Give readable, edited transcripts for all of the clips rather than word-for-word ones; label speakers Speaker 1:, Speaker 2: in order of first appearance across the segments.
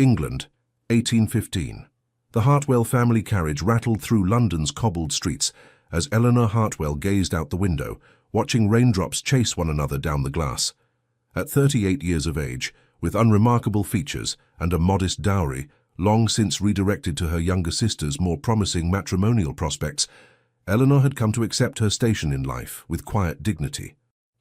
Speaker 1: England, 1815. The Hartwell family carriage rattled through London's cobbled streets as Eleanor Hartwell gazed out the window, watching raindrops chase one another down the glass. At 38 years of age, with unremarkable features and a modest dowry, long since redirected to her younger sister's more promising matrimonial prospects, Eleanor had come to accept her station in life with quiet dignity.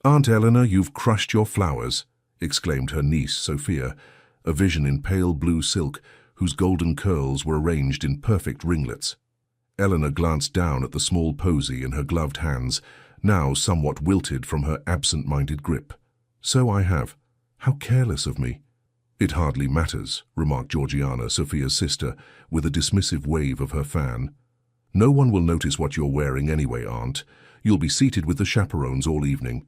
Speaker 1: "Aunt Eleanor, you've crushed your flowers," exclaimed her niece, Sophia, a vision in pale blue silk whose golden curls were arranged in perfect ringlets. Eleanor glanced down at the small posy in her gloved hands, now somewhat wilted from her absent-minded grip. "So I have. How careless of me." "It hardly matters," remarked Georgiana, Sophia's sister, with a dismissive wave of her fan. "No one will notice what you're wearing anyway, Aunt. You'll be seated with the chaperones all evening."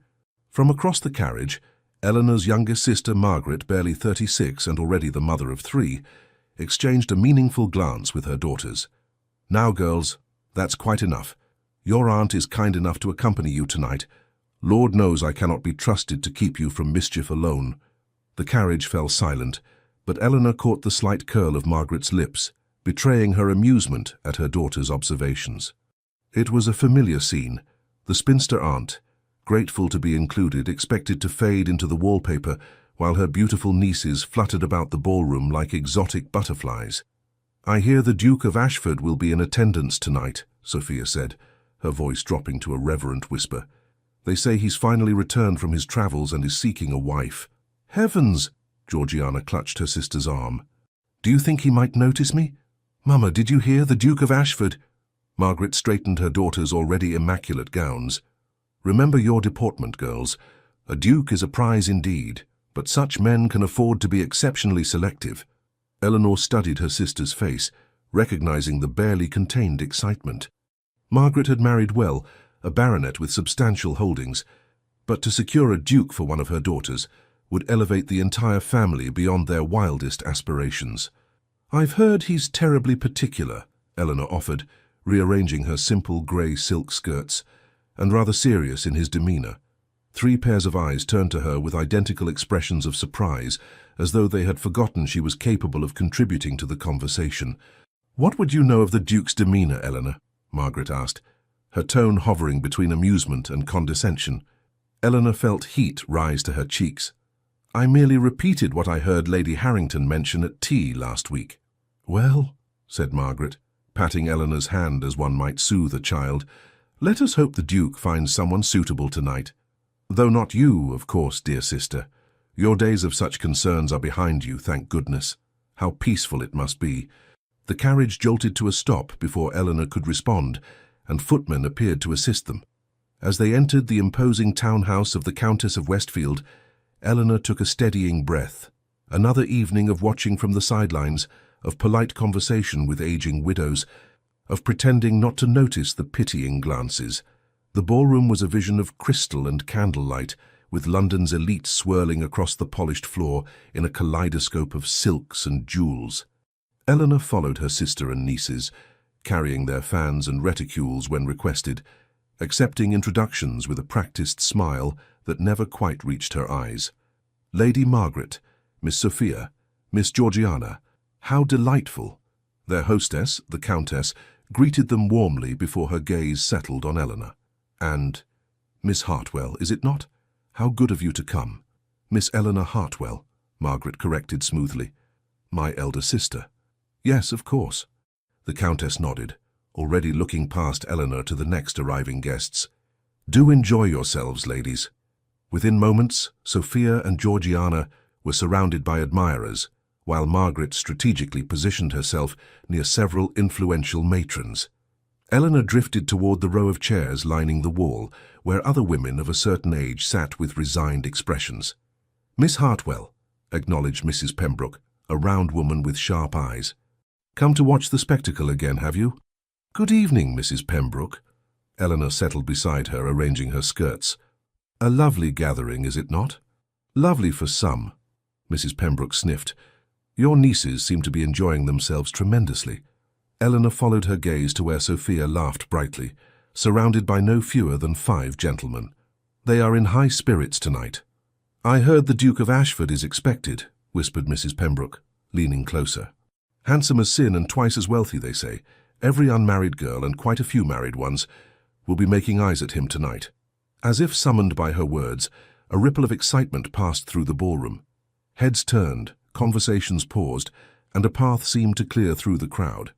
Speaker 1: From across the carriage, Eleanor's youngest sister, Margaret, barely 36 and already the mother of 3, exchanged a meaningful glance with her daughters. "Now, girls, that's quite enough. Your aunt is kind enough to accompany you tonight. Lord knows I cannot be trusted to keep you from mischief alone." The carriage fell silent, but Eleanor caught the slight curl of Margaret's lips, betraying her amusement at her daughter's observations. It was a familiar scene. The spinster aunt, grateful to be included, expected to fade into the wallpaper, while her beautiful nieces fluttered about the ballroom like exotic butterflies. "I hear the Duke of Ashford will be in attendance tonight," Sophia said, her voice dropping to a reverent whisper. "They say he's finally returned from his travels and is seeking a wife." "Heavens!" Georgiana clutched her sister's arm. "Do you think he might notice me? Mama, did you hear? The Duke of Ashford?" Margaret straightened her daughter's already immaculate gowns. "Remember your deportment, girls. A duke is a prize indeed, but such men can afford to be exceptionally selective." Eleanor studied her sister's face, recognizing the barely contained excitement. Margaret had married well, a baronet with substantial holdings, but to secure a duke for one of her daughters would elevate the entire family beyond their wildest aspirations. "I've heard he's terribly particular," Eleanor offered, rearranging her simple grey silk skirts, and rather serious in his demeanour. 3 pairs of eyes turned to her with identical expressions of surprise, as though they had forgotten she was capable of contributing to the conversation. "What would you know of the Duke's demeanour, Eleanor?" Margaret asked, her tone hovering between amusement and condescension. Eleanor felt heat rise to her cheeks. "I merely repeated what I heard Lady Harrington mention at tea last week." "Well," said Margaret, patting Eleanor's hand as one might soothe a child, "let us hope the Duke finds someone suitable tonight. Though not you, of course, dear sister. Your days of such concerns are behind you, thank goodness. How peaceful it must be." The carriage jolted to a stop before Eleanor could respond, and footmen appeared to assist them. As they entered the imposing townhouse of the Countess of Westfield, Eleanor took a steadying breath. Another evening of watching from the sidelines, of polite conversation with aging widows, of pretending not to notice the pitying glances. The ballroom was a vision of crystal and candlelight, with London's elite swirling across the polished floor in a kaleidoscope of silks and jewels. Eleanor followed her sister and nieces, carrying their fans and reticules when requested, accepting introductions with a practiced smile that never quite reached her eyes. "Lady Margaret, Miss Sophia, Miss Georgiana, how delightful!" Their hostess, the Countess, greeted them warmly before her gaze settled on Eleanor. "And Miss Hartwell, is it not? How good of you to come." "Miss Eleanor Hartwell," Margaret corrected smoothly. "My elder sister." "Yes, of course." The Countess nodded, already looking past Eleanor to the next arriving guests. "Do enjoy yourselves, ladies." Within moments, Sophia and Georgiana were surrounded by admirers, while Margaret strategically positioned herself near several influential matrons. Eleanor drifted toward the row of chairs lining the wall, where other women of a certain age sat with resigned expressions. "Miss Hartwell," acknowledged Mrs. Pembroke, a round woman with sharp eyes. "Come to watch the spectacle again, have you?" "Good evening, Mrs. Pembroke." Eleanor settled beside her, arranging her skirts. "A lovely gathering, is it not?" "Lovely for some," Mrs. Pembroke sniffed. "Your nieces seem to be enjoying themselves tremendously." Eleanor followed her gaze to where Sophia laughed brightly, surrounded by no fewer than 5 gentlemen. "They are in high spirits tonight." "I heard the Duke of Ashford is expected," whispered Mrs. Pembroke. leaning closer. "Handsome as sin and twice as wealthy, they say. Every unmarried girl, and quite a few married ones, will be making eyes at him tonight." As if summoned by her words, a ripple of excitement passed through the ballroom. Heads turned, conversations paused, and a path seemed to clear through the crowd.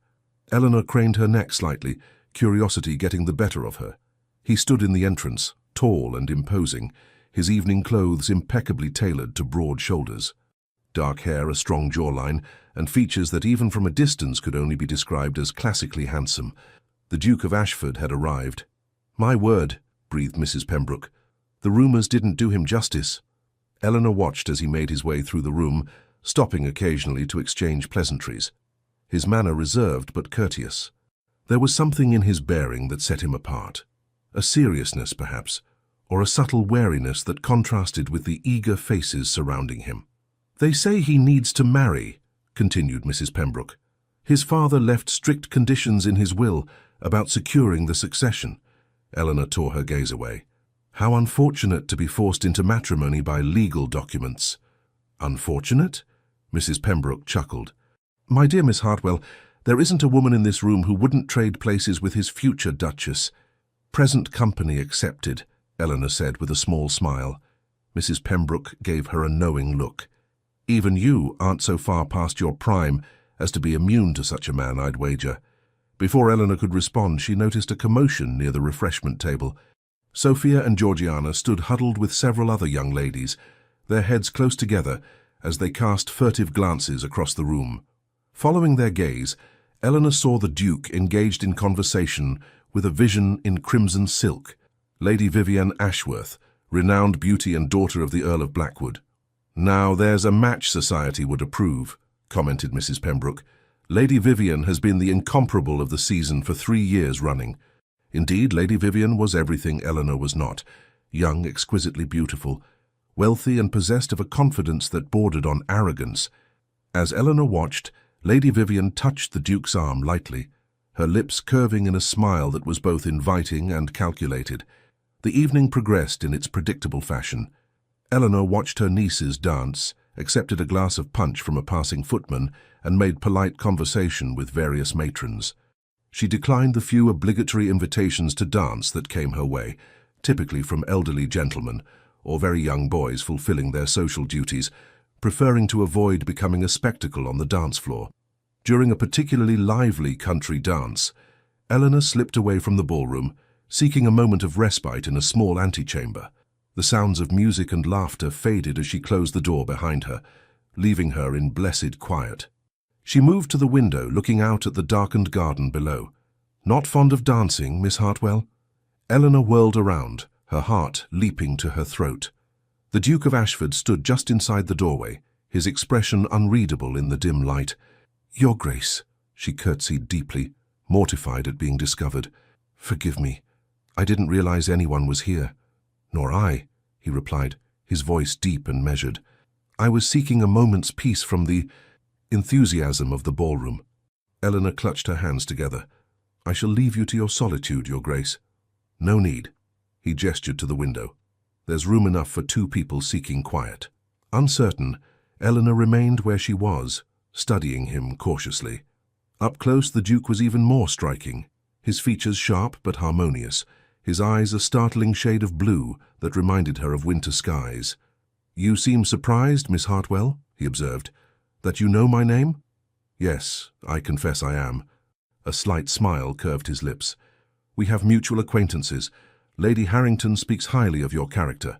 Speaker 1: Eleanor craned her neck slightly, curiosity getting the better of her. He stood in the entrance, tall and imposing, his evening clothes impeccably tailored to broad shoulders. Dark hair, a strong jawline, and features that even from a distance could only be described as classically handsome. The Duke of Ashford had arrived. "My word," breathed Mrs. Pembroke. "The rumours didn't do him justice." Eleanor watched as he made his way through the room, stopping occasionally to exchange pleasantries. His manner reserved but courteous. There was something in his bearing that set him apart. A seriousness, perhaps, or a subtle wariness that contrasted with the eager faces surrounding him. "They say he needs to marry," continued Mrs. Pembroke. "His father left strict conditions in his will about securing the succession." Eleanor tore her gaze away. "How unfortunate to be forced into matrimony by legal documents." "Unfortunate?" Mrs. Pembroke chuckled. "My dear Miss Hartwell, there isn't a woman in this room who wouldn't trade places with his future Duchess. Present company accepted," Eleanor said with a small smile. Mrs. Pembroke gave her a knowing look. "Even you aren't so far past your prime as to be immune to such a man, I'd wager." Before Eleanor could respond, she noticed a commotion near the refreshment table. Sophia and Georgiana stood huddled with several other young ladies, their heads close together as they cast furtive glances across the room. Following their gaze, Eleanor saw the Duke engaged in conversation with a vision in crimson silk, Lady Vivienne Ashworth, renowned beauty and daughter of the Earl of Blackwood. "Now there's a match society would approve," commented Mrs. Pembroke. "Lady Vivienne has been the incomparable of the season for 3 years running." Indeed, Lady Vivienne was everything Eleanor was not: young, exquisitely beautiful, wealthy and possessed of a confidence that bordered on arrogance. As Eleanor watched, Lady Vivienne touched the Duke's arm lightly, her lips curving in a smile that was both inviting and calculated. The evening progressed in its predictable fashion. Eleanor watched her nieces dance, accepted a glass of punch from a passing footman, and made polite conversation with various matrons. She declined the few obligatory invitations to dance that came her way, typically from elderly gentlemen or very young boys fulfilling their social duties, preferring to avoid becoming a spectacle on the dance floor. During a particularly lively country dance, Eleanor slipped away from the ballroom, seeking a moment of respite in a small antechamber. The sounds of music and laughter faded as she closed the door behind her, leaving her in blessed quiet. She moved to the window, looking out at the darkened garden below. "Not fond of dancing, Miss Hartwell?" Eleanor whirled around, her heart leaping to her throat. The Duke of Ashford stood just inside the doorway, his expression unreadable in the dim light. "Your Grace," she curtsied deeply, mortified at being discovered. "Forgive me. I didn't realize anyone was here." "Nor I," he replied, his voice deep and measured. "I was seeking a moment's peace from the enthusiasm of the ballroom." Eleanor clutched her hands together. "I shall leave you to your solitude, Your Grace." "No need." He gestured to the window. "There's room enough for 2 people seeking quiet." Uncertain, Eleanor remained where she was, studying him cautiously. Up close, the Duke was even more striking, his features sharp but harmonious, his eyes a startling shade of blue that reminded her of winter skies. "You seem surprised, Miss Hartwell," he observed. "That you know my name?" "Yes, I confess I am." A slight smile curved his lips. "We have mutual acquaintances. Lady Harrington speaks highly of your character."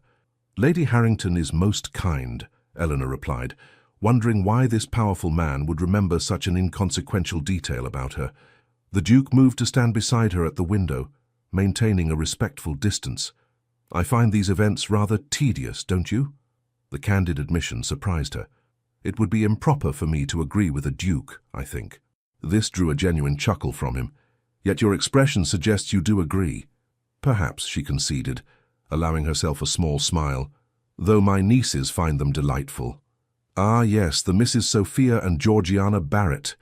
Speaker 1: "Lady Harrington is most kind," Eleanor replied, wondering why this powerful man would remember such an inconsequential detail about her. The Duke moved to stand beside her at the window, maintaining a respectful distance. "I find these events rather tedious, don't you?" The candid admission surprised her. "It would be improper for me to agree with a duke, I think." This drew a genuine chuckle from him. "Yet your expression suggests you do agree." "Perhaps," she conceded, allowing herself a small smile, "though my nieces find them delightful." "Ah, yes, the Misses Sophia and Georgiana Barrett.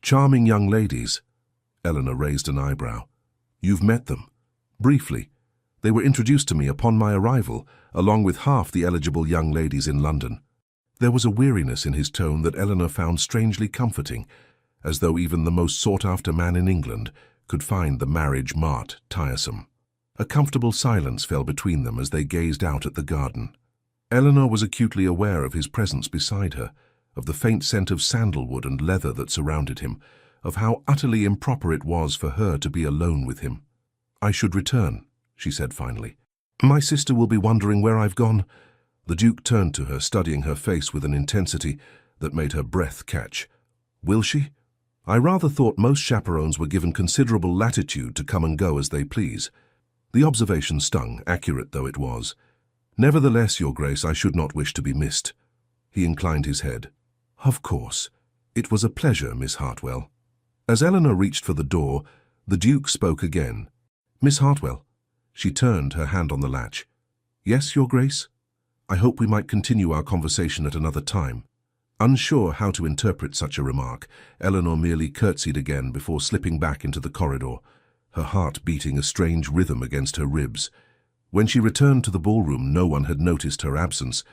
Speaker 1: Charming young ladies." Eleanor raised an eyebrow. "You've met them?" "Briefly. They were introduced to me upon my arrival, along with half the eligible young ladies in London." There was a weariness in his tone that Eleanor found strangely comforting, as though even the most sought-after man in England could find the marriage mart tiresome. A comfortable silence fell between them as they gazed out at the garden. Eleanor was acutely aware of his presence beside her, of the faint scent of sandalwood and leather that surrounded him, of how utterly improper it was for her to be alone with him. "I should return," she said finally. "My sister will be wondering where I've gone." The Duke turned to her, studying her face with an intensity that made her breath catch. "Will she? I rather thought most chaperones were given considerable latitude to come and go as they please." The observation stung, accurate though it was. "Nevertheless, Your Grace, I should not wish to be missed." He inclined his head. "Of course. It was a pleasure, Miss Hartwell." As Eleanor reached for the door, the Duke spoke again. "Miss Hartwell." She turned, her hand on the latch. "Yes, Your Grace? I hope we might continue our conversation at another time." Unsure how to interpret such a remark, Eleanor merely curtsied again before slipping back into the corridor, her heart beating a strange rhythm against her ribs. When she returned to the ballroom, no one had noticed her absence.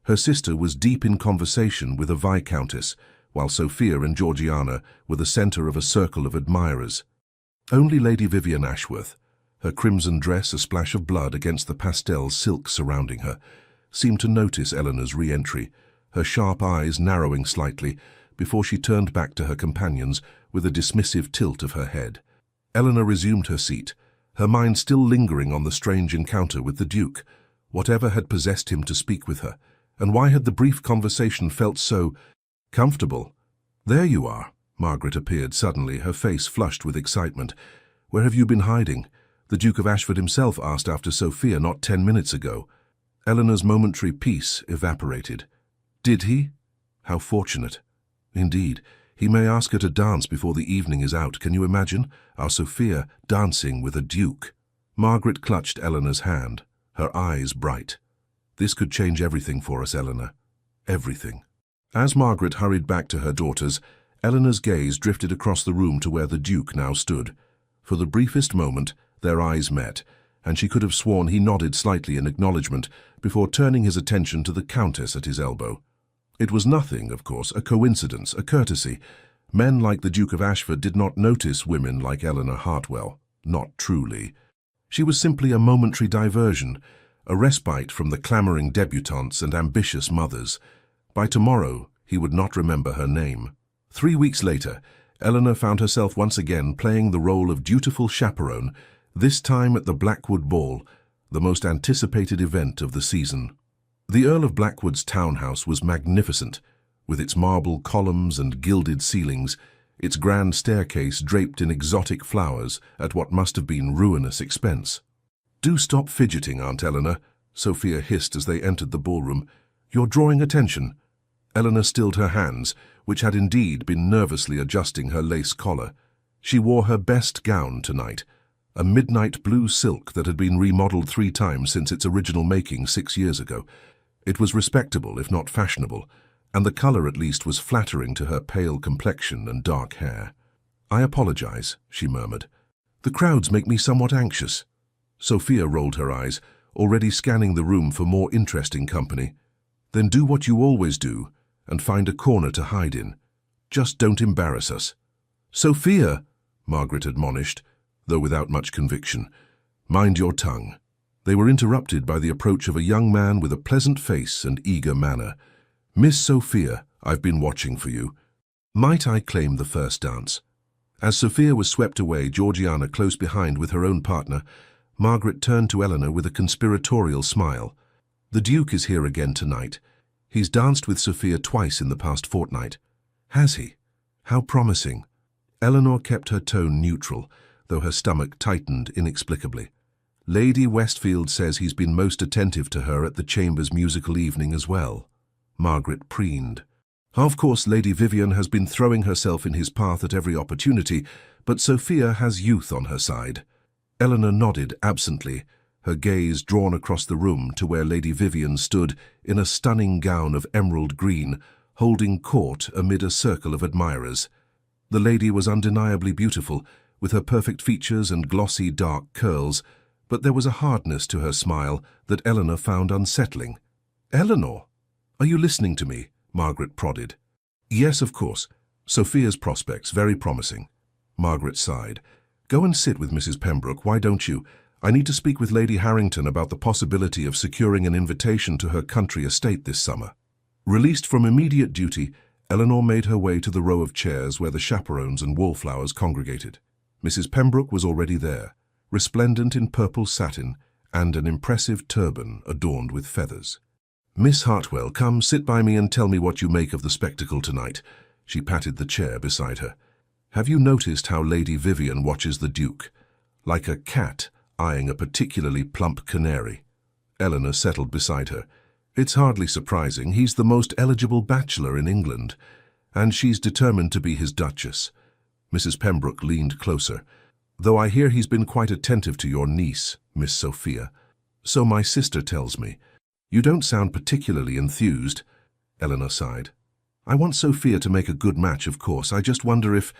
Speaker 1: Her sister was deep in conversation with a viscountess, while Sophia and Georgiana were the centre of a circle of admirers. Only Lady Vivian Ashworth, her crimson dress a splash of blood against the pastel silk surrounding her, seemed to notice Eleanor's re-entry, her sharp eyes narrowing slightly before she turned back to her companions with a dismissive tilt of her head. Eleanor resumed her seat, her mind still lingering on the strange encounter with the Duke. Whatever had possessed him to speak with her, and why had the brief conversation felt so comfortable? "There you are." Margaret appeared suddenly, her face flushed with excitement. "Where have you been hiding?" The Duke of Ashford himself asked after Sophia not 10 minutes ago. Eleanor's momentary peace evaporated. "Did he? How fortunate. Indeed, he may ask her to dance before the evening is out. Can you imagine? Our Sophia dancing with a duke." Margaret clutched Eleanor's hand, her eyes bright. "This could change everything for us, Eleanor. Everything." As Margaret hurried back to her daughters, Eleanor's gaze drifted across the room to where the Duke now stood. For the briefest moment, their eyes met, and she could have sworn he nodded slightly in acknowledgement before turning his attention to the Countess at his elbow. It was nothing, of course, a coincidence, a courtesy. Men like the Duke of Ashford did not notice women like Eleanor Hartwell. Not truly. She was simply a momentary diversion, a respite from the clamouring debutantes and ambitious mothers. By tomorrow, he would not remember her name. 3 weeks later, Eleanor found herself once again playing the role of dutiful chaperone, this time at the Blackwood Ball, the most anticipated event of the season. The Earl of Blackwood's townhouse was magnificent, with its marble columns and gilded ceilings, its grand staircase draped in exotic flowers at what must have been ruinous expense. "Do stop fidgeting, Aunt Eleanor," Sophia hissed as they entered the ballroom. "You're drawing attention." Eleanor stilled her hands, which had indeed been nervously adjusting her lace collar. She wore her best gown tonight, a midnight blue silk that had been remodeled 3 times since its original making 6 years ago. It was respectable, if not fashionable, and the colour at least was flattering to her pale complexion and dark hair. "I apologize," she murmured. "The crowds make me somewhat anxious." Sophia rolled her eyes, already scanning the room for more interesting company. "Then do what you always do, and find a corner to hide in. Just don't embarrass us." "Sophia," Margaret admonished, though without much conviction. "Mind your tongue." They were interrupted by the approach of a young man with a pleasant face and eager manner. "Miss Sophia, I've been watching for you. Might I claim the first dance?" As Sophia was swept away, Georgiana close behind with her own partner, Margaret turned to Eleanor with a conspiratorial smile. "The Duke is here again tonight. He's danced with Sophia twice in the past fortnight." "Has he? How promising." Eleanor kept her tone neutral, though her stomach tightened inexplicably. "Lady Westfield says he's been most attentive to her at the Chamber's musical evening as well." Margaret preened. "Of course, Lady Vivian has been throwing herself in his path at every opportunity, but Sophia has youth on her side." Eleanor nodded absently, her gaze drawn across the room to where Lady Vivian stood in a stunning gown of emerald green, holding court amid a circle of admirers. The lady was undeniably beautiful, with her perfect features and glossy dark curls, but there was a hardness to her smile that Eleanor found unsettling. "Eleanor, Are you listening to me? Margaret prodded. Yes, of course. Sophia's prospects, very promising. Margaret sighed. Go and sit with Mrs. Pembroke, why don't you? I need to speak with Lady Harrington about the possibility of securing an invitation to her country estate this summer. Released from immediate duty, Eleanor made her way to the row of chairs where the chaperones and wallflowers congregated. Mrs. Pembroke was already there, resplendent in purple satin and an impressive turban adorned with feathers. Miss Hartwell, come sit by me and tell me what you make of the spectacle tonight. She patted the chair beside her. Have you noticed how Lady Vivian watches the Duke? Like a cat eyeing a particularly plump canary. Eleanor settled beside her. It's hardly surprising, he's the most eligible bachelor in England, and she's determined to be his Duchess. Mrs. Pembroke leaned closer. Though I hear he's been quite attentive to your niece, Miss Sophia. So my sister tells me. You don't sound particularly enthused. Eleanor sighed. I want Sophia to make a good match, of course. I just wonder if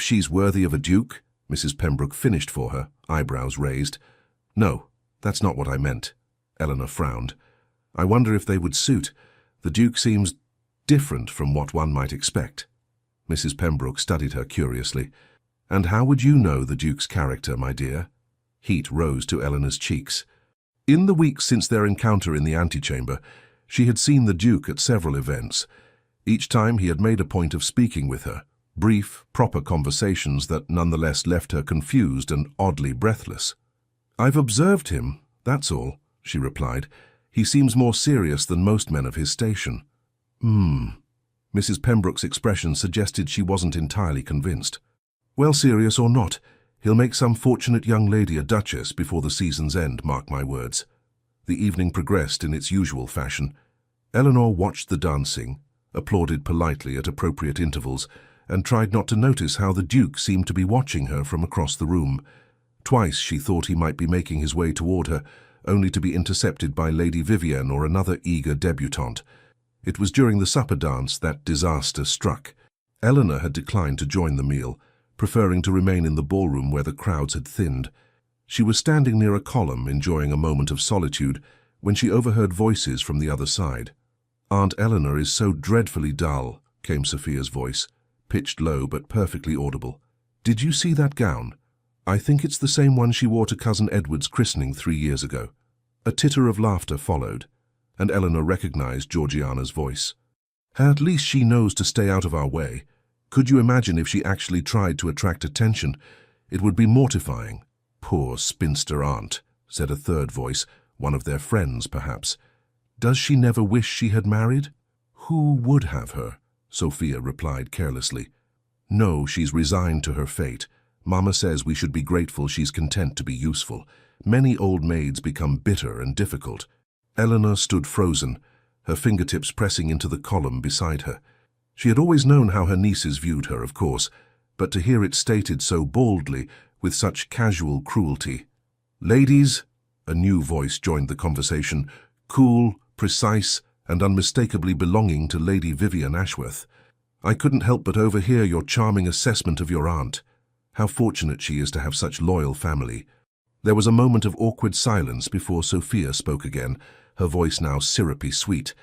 Speaker 1: she's worthy of a duke. Mrs. Pembroke finished for her, eyebrows raised. No, that's not what I meant. Eleanor frowned. I wonder if they would suit. The Duke seems different from what one might expect. Mrs. Pembroke studied her curiously. And how would you know the Duke's character, my dear? Heat rose to Eleanor's cheeks. In the weeks since their encounter in the antechamber, she had seen the Duke at several events. Each time he had made a point of speaking with her, brief, proper conversations that nonetheless left her confused and oddly breathless. I've observed him, that's all, she replied. He seems more serious than most men of his station. Mrs. Pembroke's expression suggested she wasn't entirely convinced. Well, serious or not, he'll make some fortunate young lady a duchess before the season's end, mark my words. The evening progressed in its usual fashion. Eleanor watched the dancing, applauded politely at appropriate intervals, and tried not to notice how the Duke seemed to be watching her from across the room. Twice she thought he might be making his way toward her, only to be intercepted by Lady Vivian or another eager debutante. It was during the supper dance that disaster struck. Eleanor had declined to join the meal, preferring to remain in the ballroom where the crowds had thinned. She was standing near a column, enjoying a moment of solitude, when she overheard voices from the other side. Aunt Eleanor is so dreadfully dull, came Sophia's voice, pitched low but perfectly audible. Did you see that gown? I think it's the same one she wore to Cousin Edward's christening 3 years ago. A titter of laughter followed, and Eleanor recognized Georgiana's voice. At least she knows to stay out of our way. Could you imagine if she actually tried to attract attention? It would be mortifying. Poor spinster aunt, said a third voice, one of their friends perhaps. Does she never wish she had married? Who would have her? Sophia replied carelessly. No, she's resigned to her fate. Mama says we should be grateful she's content to be useful. Many old maids become bitter and difficult. Eleanor stood frozen, her fingertips pressing into the column beside her. She had always known how her nieces viewed her, of course, but to hear it stated so boldly, with such casual cruelty. Ladies, a new voice joined the conversation, cool, precise, and unmistakably belonging to Lady Vivian Ashworth. I couldn't help but overhear your charming assessment of your aunt. How fortunate she is to have such loyal family. There was a moment of awkward silence before Sophia spoke again, her voice now syrupy sweet.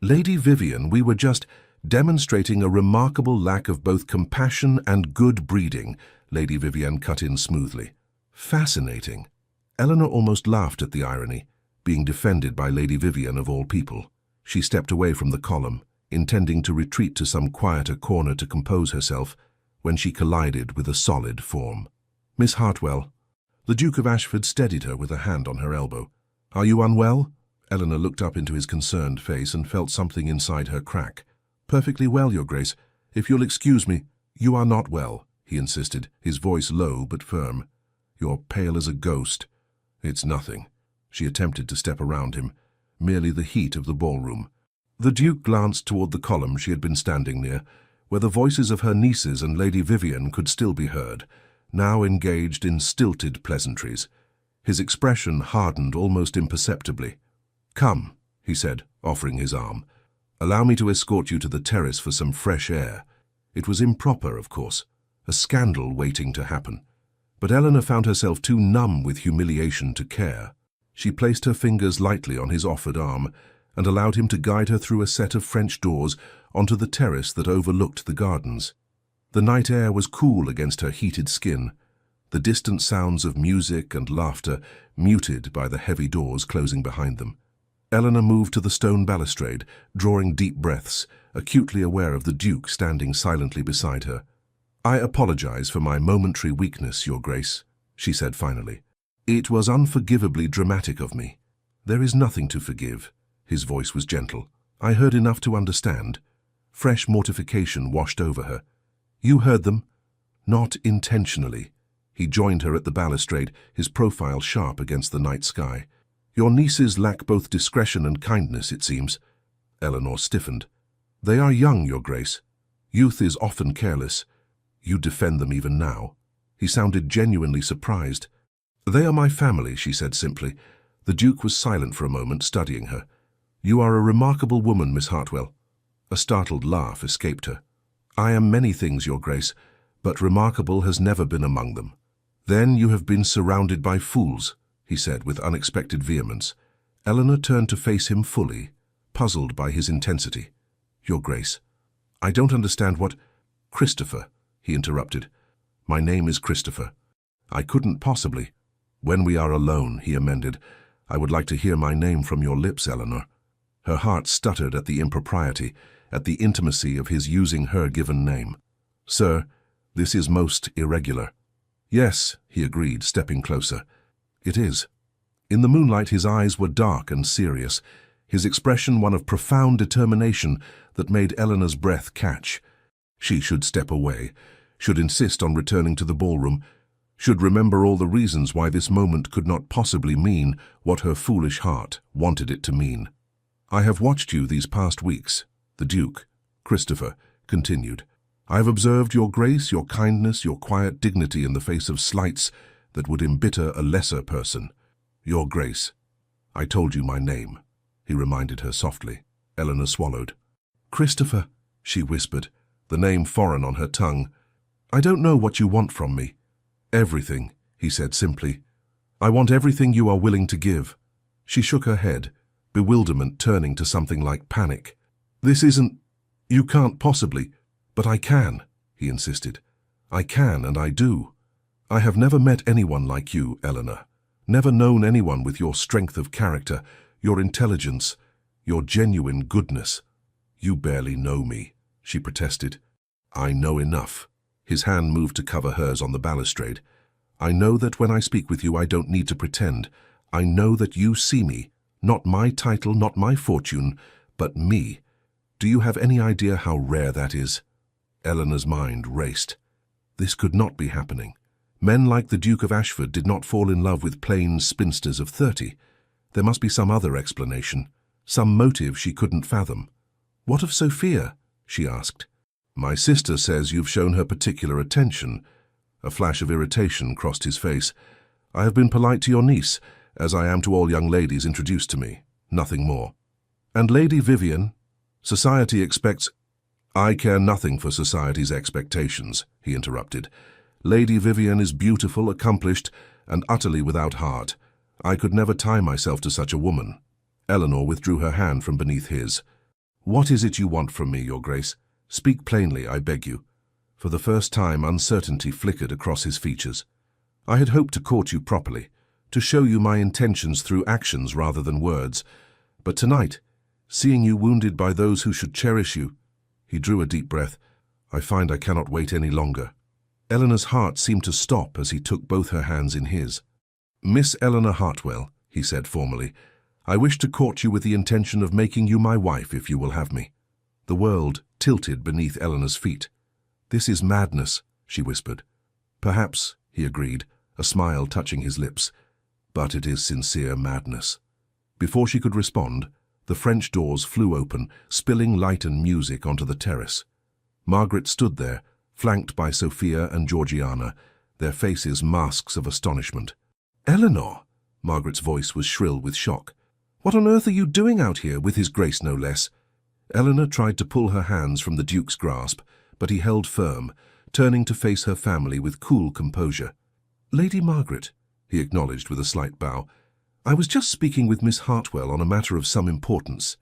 Speaker 1: Lady Vivian, we were just demonstrating a remarkable lack of both compassion and good breeding, Lady Vivian cut in smoothly. Fascinating. Eleanor almost laughed at the irony, being defended by Lady Vivian of all people. She stepped away from the column, intending to retreat to some quieter corner to compose herself, when she collided with a solid form. Miss Hartwell. The Duke of Ashford steadied her with a hand on her elbow. Are you unwell? Eleanor looked up into his concerned face and felt something inside her crack. Perfectly well, Your Grace. If you'll excuse me. You are not well, he insisted, his voice low but firm. You're pale as a ghost. It's nothing. She attempted to step around him, merely the heat of the ballroom. The Duke glanced toward the column she had been standing near, where the voices of her nieces and Lady Vivian could still be heard, now engaged in stilted pleasantries. His expression hardened almost imperceptibly. Come, he said, offering his arm. Allow me to escort you to the terrace for some fresh air. It was improper, of course, a scandal waiting to happen. But Eleanor found herself too numb with humiliation to care. She placed her fingers lightly on his offered arm, and allowed him to guide her through a set of French doors onto the terrace that overlooked the gardens. The night air was cool against her heated skin, the distant sounds of music and laughter muted by the heavy doors closing behind them. Eleanor moved to the stone balustrade, drawing deep breaths, acutely aware of the Duke standing silently beside her. "I apologize for my momentary weakness, Your Grace," she said finally. "It was unforgivably dramatic of me." "There is nothing to forgive." His voice was gentle. "I heard enough to understand." Fresh mortification washed over her. "You heard them?" "Not intentionally." He joined her at the balustrade, his profile sharp against the night sky. "Your nieces lack both discretion and kindness, it seems." Eleanor stiffened. "They are young, Your Grace. Youth is often careless. You defend them even now." He sounded genuinely surprised. "They are my family," she said simply. The Duke was silent for a moment, studying her. "You are a remarkable woman, Miss Hartwell." A startled laugh escaped her. "I am many things, Your Grace, but remarkable has never been among them." "Then you have been surrounded by fools," he said with unexpected vehemence. Eleanor turned to face him fully, puzzled by his intensity. "Your Grace, I don't understand what—" "Christopher," he interrupted. "My name is Christopher. I couldn't possibly—" "When we are alone," he amended, "I would like to hear my name from your lips, Eleanor." Her heart stuttered at the impropriety, at the intimacy of his using her given name. "Sir, this is most irregular." "Yes," he agreed, stepping closer. "It is." In the moonlight his eyes were dark and serious, his expression one of profound determination that made Eleanor's breath catch. She should step away, should insist on returning to the ballroom, should remember all the reasons why this moment could not possibly mean what her foolish heart wanted it to mean. "I have watched you these past weeks," the Duke, Christopher, continued. "I have observed your grace, your kindness, your quiet dignity in the face of slights that would embitter a lesser person. Your Grace, I told you my name," he reminded her softly. Eleanor swallowed. "Christopher," she whispered, the name foreign on her tongue. "I don't know what you want from me." "Everything," he said simply. "I want everything you are willing to give." She shook her head, bewilderment turning to something like panic. "This isn't— You can't possibly—" "But I can," he insisted. "I can and I do. I have never met anyone like you, Eleanor. Never known anyone with your strength of character, your intelligence, your genuine goodness." "You barely know me," she protested. "I know enough." His hand moved to cover hers on the balustrade. "I know that when I speak with you I don't need to pretend. I know that you see me, not my title, not my fortune, but me. Do you have any idea how rare that is?" Eleanor's mind raced. This could not be happening. Men like the Duke of Ashford did not fall in love with plain spinsters of 30. There must be some other explanation, some motive she couldn't fathom. "What of Sophia?" she asked. "My sister says you've shown her particular attention." A flash of irritation crossed his face. "I have been polite to your niece, as I am to all young ladies introduced to me. Nothing more." "And Lady Vivian? Society expects—" "I care nothing for society's expectations," he interrupted. "Lady Vivian is beautiful, accomplished, and utterly without heart. I could never tie myself to such a woman." Eleanor withdrew her hand from beneath his. "What is it you want from me, Your Grace? Speak plainly, I beg you." For the first time, uncertainty flickered across his features. "I had hoped to court you properly, to show you my intentions through actions rather than words. But tonight, seeing you wounded by those who should cherish you—" He drew a deep breath. "I find I cannot wait any longer." Eleanor's heart seemed to stop as he took both her hands in his. "Miss Eleanor Hartwell," he said formally, "I wish to court you with the intention of making you my wife if you will have me." The world tilted beneath Eleanor's feet. "This is madness," she whispered. "Perhaps," he agreed, a smile touching his lips, "but it is sincere madness." Before she could respond, the French doors flew open, spilling light and music onto the terrace. Margaret stood there, flanked by Sophia and Georgiana, their faces masks of astonishment. "Eleanor!" Margaret's voice was shrill with shock. "What on earth are you doing out here, with his grace no less?" Eleanor tried to pull her hands from the Duke's grasp, but he held firm, turning to face her family with cool composure. "Lady Margaret," he acknowledged with a slight bow, "I was just speaking with Miss Hartwell on a matter of some importance."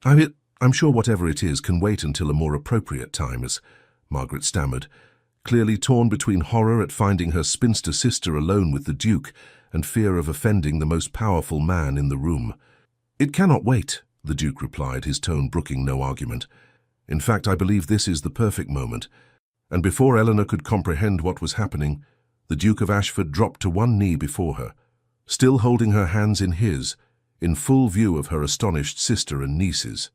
Speaker 1: I'm sure whatever it is can wait until a more appropriate time, as Margaret stammered, clearly torn between horror at finding her spinster sister alone with the Duke and fear of offending the most powerful man in the room. "It cannot wait," the Duke replied, his tone brooking no argument. "In fact, I believe this is the perfect moment." And before Eleanor could comprehend what was happening, the Duke of Ashford dropped to one knee before her, still holding her hands in his, in full view of her astonished sister and nieces.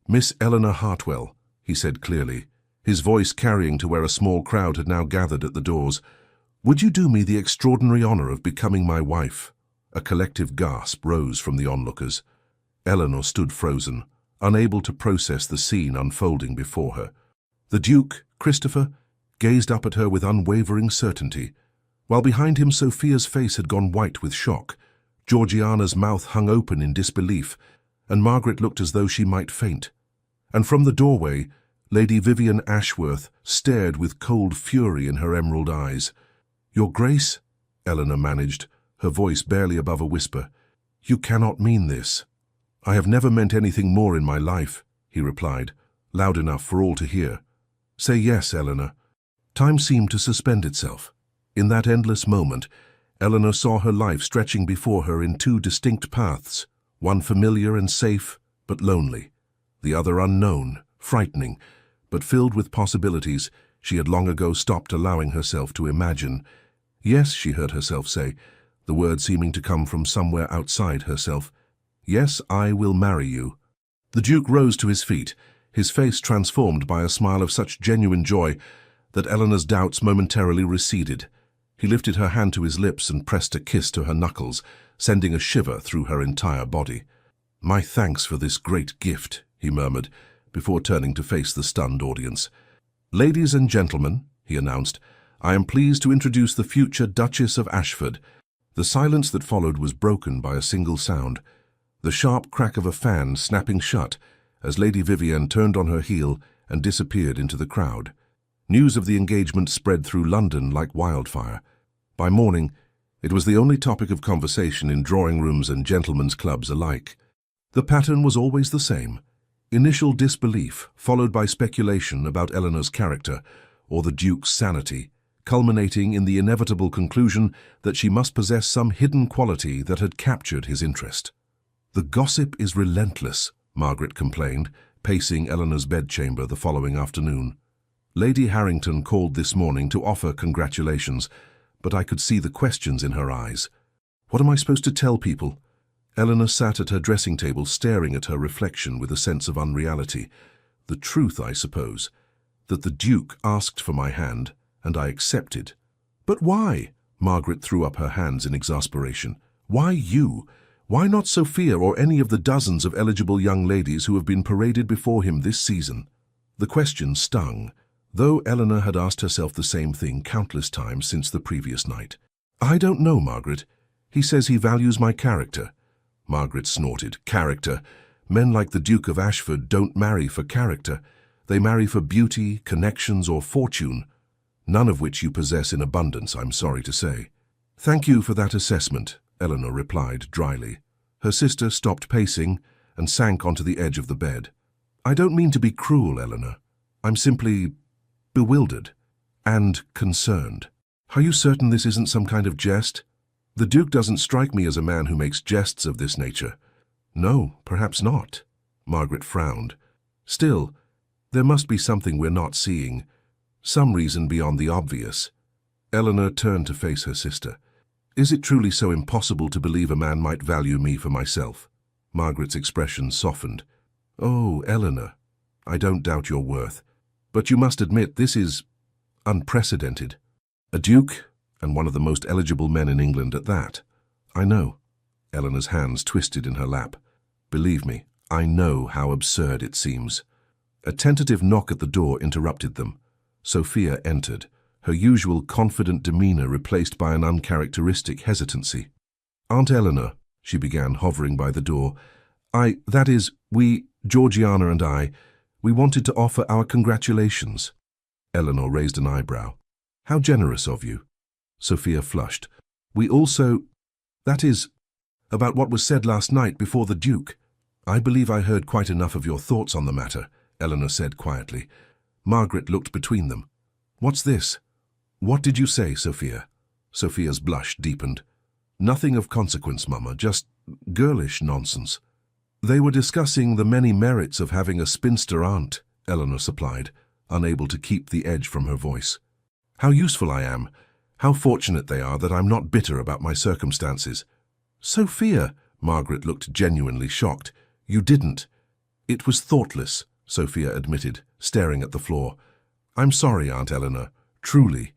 Speaker 1: "Miss Eleanor Hartwell," he said clearly, his voice carrying to where a small crowd had now gathered at the doors, "would you do me the extraordinary honor of becoming my wife?" A collective gasp rose from the onlookers. Eleanor stood frozen, unable to process the scene unfolding before her. The Duke, Christopher, gazed up at her with unwavering certainty, while behind him Sophia's face had gone white with shock, Georgiana's mouth hung open in disbelief, and Margaret looked as though she might faint. And from the doorway, Lady Vivian Ashworth stared with cold fury in her emerald eyes. "Your Grace," Eleanor managed, her voice barely above a whisper, "you cannot mean this." "I have never meant anything more in my life," he replied, loud enough for all to hear. "Say yes, Eleanor." Time seemed to suspend itself. In that endless moment, Eleanor saw her life stretching before her in two distinct paths, one familiar and safe, but lonely, the other unknown, frightening, but filled with possibilities she had long ago stopped allowing herself to imagine. "Yes," she heard herself say, the words seeming to come from somewhere outside herself. "Yes, I will marry you." The Duke rose to his feet, his face transformed by a smile of such genuine joy that Eleanor's doubts momentarily receded. He lifted her hand to his lips and pressed a kiss to her knuckles, sending a shiver through her entire body. "My thanks for this great gift," he murmured, before turning to face the stunned audience. "Ladies and gentlemen," he announced, "I am pleased to introduce the future Duchess of Ashford." The silence that followed was broken by a single sound, the sharp crack of a fan snapping shut as Lady Vivian turned on her heel and disappeared into the crowd. News of the engagement spread through London like wildfire. By morning, it was the only topic of conversation in drawing rooms and gentlemen's clubs alike. The pattern was always the same: initial disbelief, followed by speculation about Eleanor's character or the Duke's sanity, culminating in the inevitable conclusion that she must possess some hidden quality that had captured his interest. "The gossip is relentless," Margaret complained, pacing Eleanor's bedchamber the following afternoon. "Lady Harrington called this morning to offer congratulations, but I could see the questions in her eyes. What am I supposed to tell people?" Eleanor sat at her dressing table staring at her reflection with a sense of unreality. "The truth, I suppose, that the Duke asked for my hand, and I accepted." "But why?" Margaret threw up her hands in exasperation. "Why you? Why not Sophia or any of the dozens of eligible young ladies who have been paraded before him this season?" The question stung, though Eleanor had asked herself the same thing countless times since the previous night. "I don't know, Margaret. He says he values my character." Margaret snorted. "Character? Men like the Duke of Ashford don't marry for character. They marry for beauty, connections, or fortune, none of which you possess in abundance, I'm sorry to say." "Thank you for that assessment," Eleanor replied dryly. Her sister stopped pacing and sank onto the edge of the bed. "I don't mean to be cruel, Eleanor. I'm simply bewildered and concerned." "Are you certain this isn't some kind of jest? The Duke doesn't strike me as a man who makes jests of this nature." "No, perhaps not." Margaret frowned. "Still, there must be something we're not seeing, some reason beyond the obvious." Eleanor turned to face her sister. "Is it truly so impossible to believe a man might value me for myself?" Margaret's expression softened. "Oh, Eleanor, I don't doubt your worth, but you must admit this is unprecedented. A duke, and one of the most eligible men in England at that." "I know." Eleanor's hands twisted in her lap. "Believe me, I know how absurd it seems." A tentative knock at the door interrupted them. Sophia entered, her usual confident demeanor replaced by an uncharacteristic hesitancy. "Aunt Eleanor," she began, hovering by the door, we, Georgiana and I, we wanted to offer our congratulations." Eleanor raised an eyebrow. "How generous of you." Sophia flushed. "We also, that is, about what was said last night before the Duke." I believe I heard quite enough of your thoughts on the matter, Eleanor said quietly. Margaret looked between them. What's this? What did you say, Sophia? Sophia's blush deepened. Nothing of consequence, Mama, just girlish nonsense. They were discussing the many merits of having a spinster aunt, Eleanor supplied, unable to keep the edge from her voice. How useful I am. How fortunate they are that I'm not bitter about my circumstances. Sophia, Margaret looked genuinely shocked. You didn't. It was thoughtless, Sophia admitted, staring at the floor. I'm sorry, Aunt Eleanor, truly.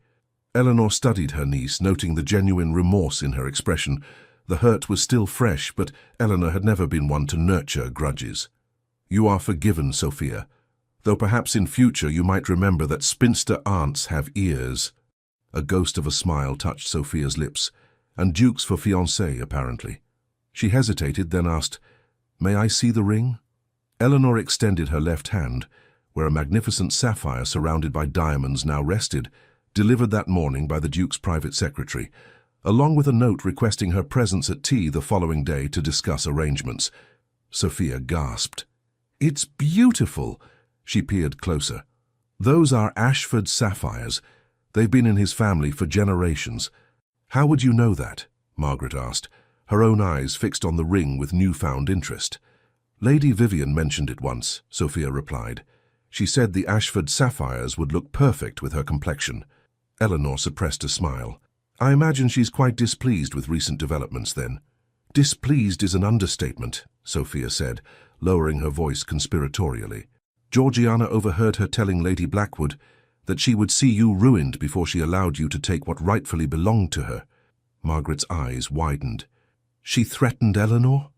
Speaker 1: Eleanor studied her niece, noting the genuine remorse in her expression. The hurt was still fresh, but Eleanor had never been one to nurture grudges. You are forgiven, Sophia, though perhaps in future you might remember that spinster aunts have ears. A ghost of a smile touched Sophia's lips, and dukes for fiancé, apparently. She hesitated, then asked, May I see the ring? Eleanor extended her left hand, where a magnificent sapphire surrounded by diamonds now rested, delivered that morning by the Duke's private secretary, along with a note requesting her presence at tea the following day to discuss arrangements. Sophia gasped. It's beautiful! She peered closer. Those are Ashford sapphires. They've been in his family for generations. How would you know that? Margaret asked, her own eyes fixed on the ring with newfound interest. Lady Vivian mentioned it once, Sophia replied. She said the Ashford sapphires would look perfect with her complexion. Eleanor suppressed a smile. I imagine she's quite displeased with recent developments, then. Displeased is an understatement, Sophia said, lowering her voice conspiratorially. Georgiana overheard her telling Lady Blackwood that she would see you ruined before she allowed you to take what rightfully belonged to her. Margaret's eyes widened. She threatened Eleanor?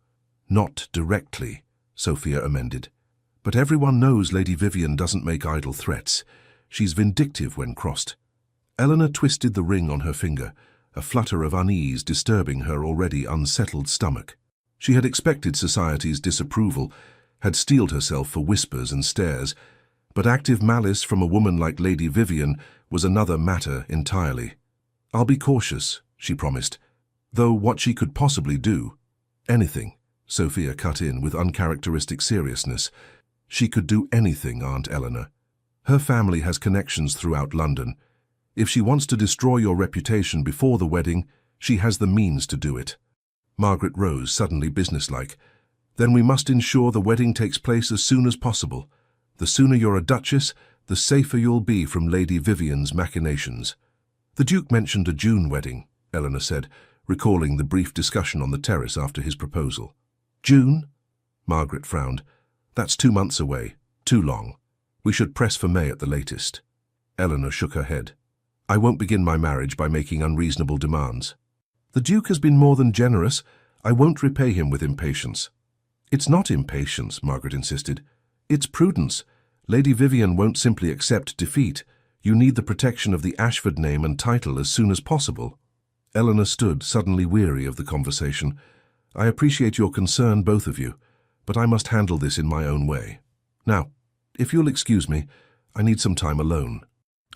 Speaker 1: Not directly, Sophia amended. But everyone knows Lady Vivian doesn't make idle threats. She's vindictive when crossed. Eleanor twisted the ring on her finger, a flutter of unease disturbing her already unsettled stomach. She had expected society's disapproval, had steeled herself for whispers and stares, but active malice from a woman like Lady Vivian was another matter entirely. I'll be cautious, she promised, though what she could possibly do. Anything, Sophia cut in with uncharacteristic seriousness. She could do anything, Aunt Eleanor. Her family has connections throughout London. If she wants to destroy your reputation before the wedding, she has the means to do it. Margaret rose, suddenly businesslike. Then we must ensure the wedding takes place as soon as possible. The sooner you're a duchess, the safer you'll be from Lady Vivian's machinations. The Duke mentioned a June wedding, Eleanor said, recalling the brief discussion on the terrace after his proposal. June? Margaret frowned. That's 2 months away. Too long. We should press for May at the latest. Eleanor shook her head. I won't begin my marriage by making unreasonable demands. The Duke has been more than generous. I won't repay him with impatience. It's not impatience, Margaret insisted. It's prudence. Lady Vivian won't simply accept defeat. You need the protection of the Ashford name and title as soon as possible. Eleanor stood, suddenly weary of the conversation. I appreciate your concern, both of you, but I must handle this in my own way. Now, if you'll excuse me, I need some time alone.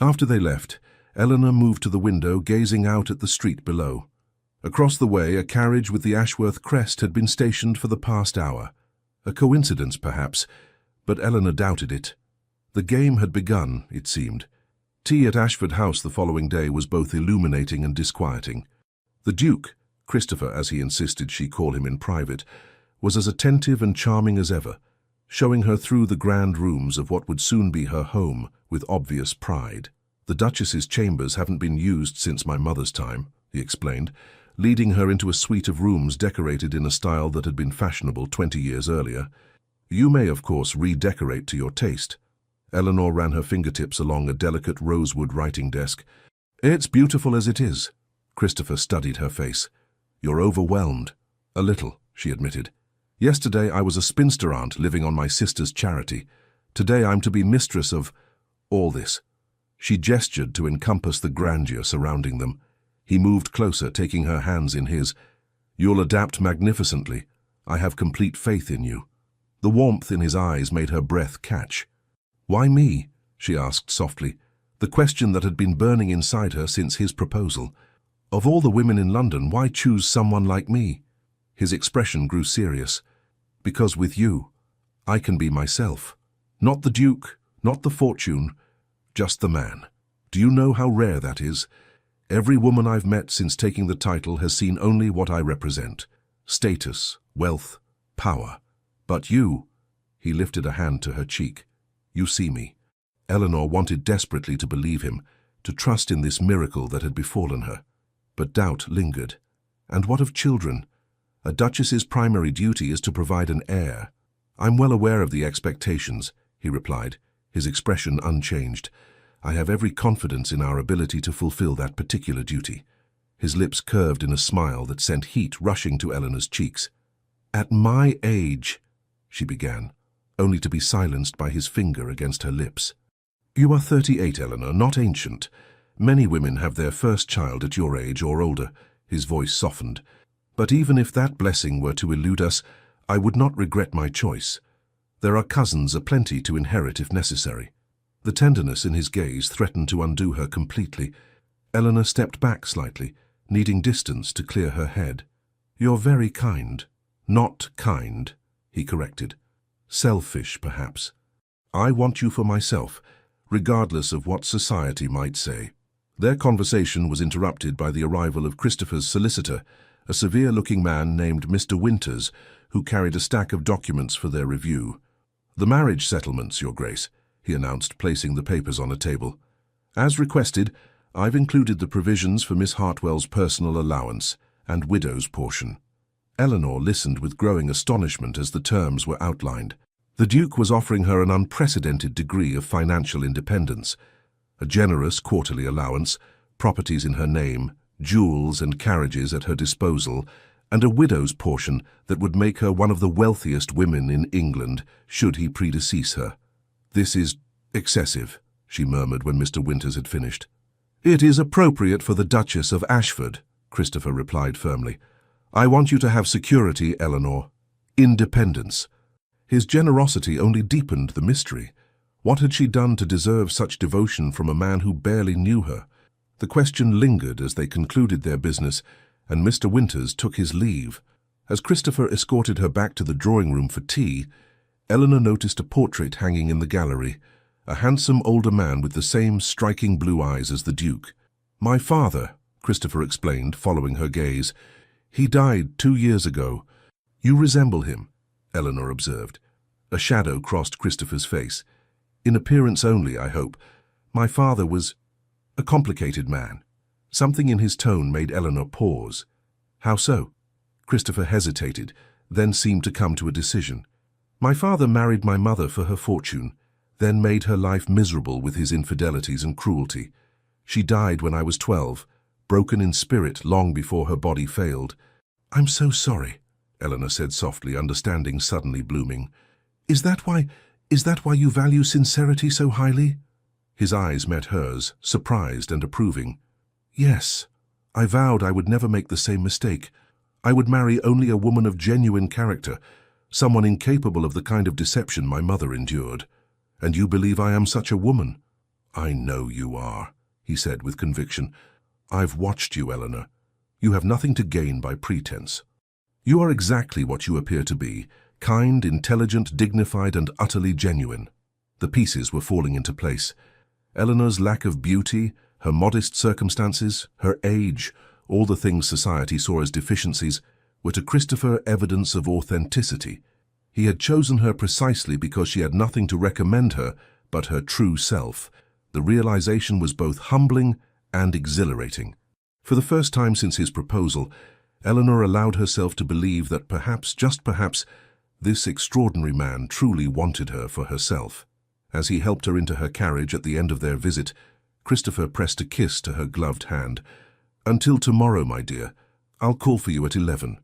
Speaker 1: After they left, Eleanor moved to the window, gazing out at the street below. Across the way, a carriage with the Ashworth crest had been stationed for the past hour. A coincidence, perhaps, but Eleanor doubted it. The game had begun, it seemed. Tea at Ashford House the following day was both illuminating and disquieting. The Duke, Christopher as he insisted she call him in private, was as attentive and charming as ever, showing her through the grand rooms of what would soon be her home with obvious pride. The Duchess's chambers haven't been used since my mother's time, he explained, leading her into a suite of rooms decorated in a style that had been fashionable 20 years earlier. You may, of course, redecorate to your taste. Eleanor ran her fingertips along a delicate rosewood writing desk. It's beautiful as it is. Christopher studied her face. You're overwhelmed. A little, she admitted. Yesterday I was a spinster aunt living on my sister's charity. Today I'm to be mistress of all this. She gestured to encompass the grandeur surrounding them. He moved closer, taking her hands in his. You'll adapt magnificently. I have complete faith in you. The warmth in his eyes made her breath catch. Why me? She asked softly, the question that had been burning inside her since his proposal. Of all the women in London, why choose someone like me? His expression grew serious. Because with you, I can be myself. Not the Duke, not the fortune, just the man. Do you know how rare that is? Every woman I've met since taking the title has seen only what I represent. Status, wealth, power. But you, he lifted a hand to her cheek, you see me. Eleanor wanted desperately to believe him, to trust in this miracle that had befallen her. But doubt lingered. And what of children? A duchess's primary duty is to provide an heir. I'm well aware of the expectations, he replied, his expression unchanged. I have every confidence in our ability to fulfill that particular duty. His lips curved in a smile that sent heat rushing to Eleanor's cheeks. At my age, she began, only to be silenced by his finger against her lips. You are 38, Eleanor, not ancient. Many women have their first child at your age or older. His voice softened. But even if that blessing were to elude us, I would not regret my choice. There are cousins aplenty to inherit if necessary. The tenderness in his gaze threatened to undo her completely. Eleanor stepped back slightly, needing distance to clear her head. You're very kind. Not kind, he corrected. Selfish, perhaps. I want you for myself, regardless of what society might say. Their conversation was interrupted by the arrival of Christopher's solicitor, a severe-looking man named Mr. Winters, who carried a stack of documents for their review. The marriage settlements, Your Grace, he announced, placing the papers on a table. As requested, I've included the provisions for Miss Hartwell's personal allowance and widow's portion. Eleanor listened with growing astonishment as the terms were outlined. The Duke was offering her an unprecedented degree of financial independence, a generous quarterly allowance, properties in her name, jewels and carriages at her disposal, and a widow's portion that would make her one of the wealthiest women in England should he predecease her. This is excessive, she murmured when Mr. Winters had finished. It is appropriate for the Duchess of Ashford, Christopher replied firmly. I want you to have security, Eleanor. Independence. His generosity only deepened the mystery. What had she done to deserve such devotion from a man who barely knew her? The question lingered as they concluded their business, and Mr. Winters took his leave. As Christopher escorted her back to the drawing-room for tea, Eleanor noticed a portrait hanging in the gallery, a handsome older man with the same striking blue eyes as the Duke. My father, Christopher explained, following her gaze. He died 2 years ago. You resemble him, Eleanor observed. A shadow crossed Christopher's face. In appearance only, I hope. My father was a complicated man. Something in his tone made Eleanor pause. How so? Christopher hesitated, then seemed to come to a decision. My father married my mother for her fortune, then made her life miserable with his infidelities and cruelty. She died when I was 12, broken in spirit long before her body failed. I'm so sorry, Eleanor said softly, understanding suddenly blooming. Is that why you value sincerity so highly? His eyes met hers, surprised and approving. Yes, I vowed I would never make the same mistake. I would marry only a woman of genuine character, someone incapable of the kind of deception my mother endured. And you believe I am such a woman? I know you are, he said with conviction. I've watched you, Eleanor. You have nothing to gain by pretense. You are exactly what you appear to be, kind, intelligent, dignified, and utterly genuine. The pieces were falling into place. Eleanor's lack of beauty, her modest circumstances, her age, all the things society saw as deficiencies, were to Christopher evidence of authenticity. He had chosen her precisely because she had nothing to recommend her but her true self. The realization was both humbling and exhilarating. For the first time since his proposal, Eleanor allowed herself to believe that perhaps, just perhaps, this extraordinary man truly wanted her for herself. As he helped her into her carriage at the end of their visit, Christopher pressed a kiss to her gloved hand. Until tomorrow, my dear. I'll call for you at 11.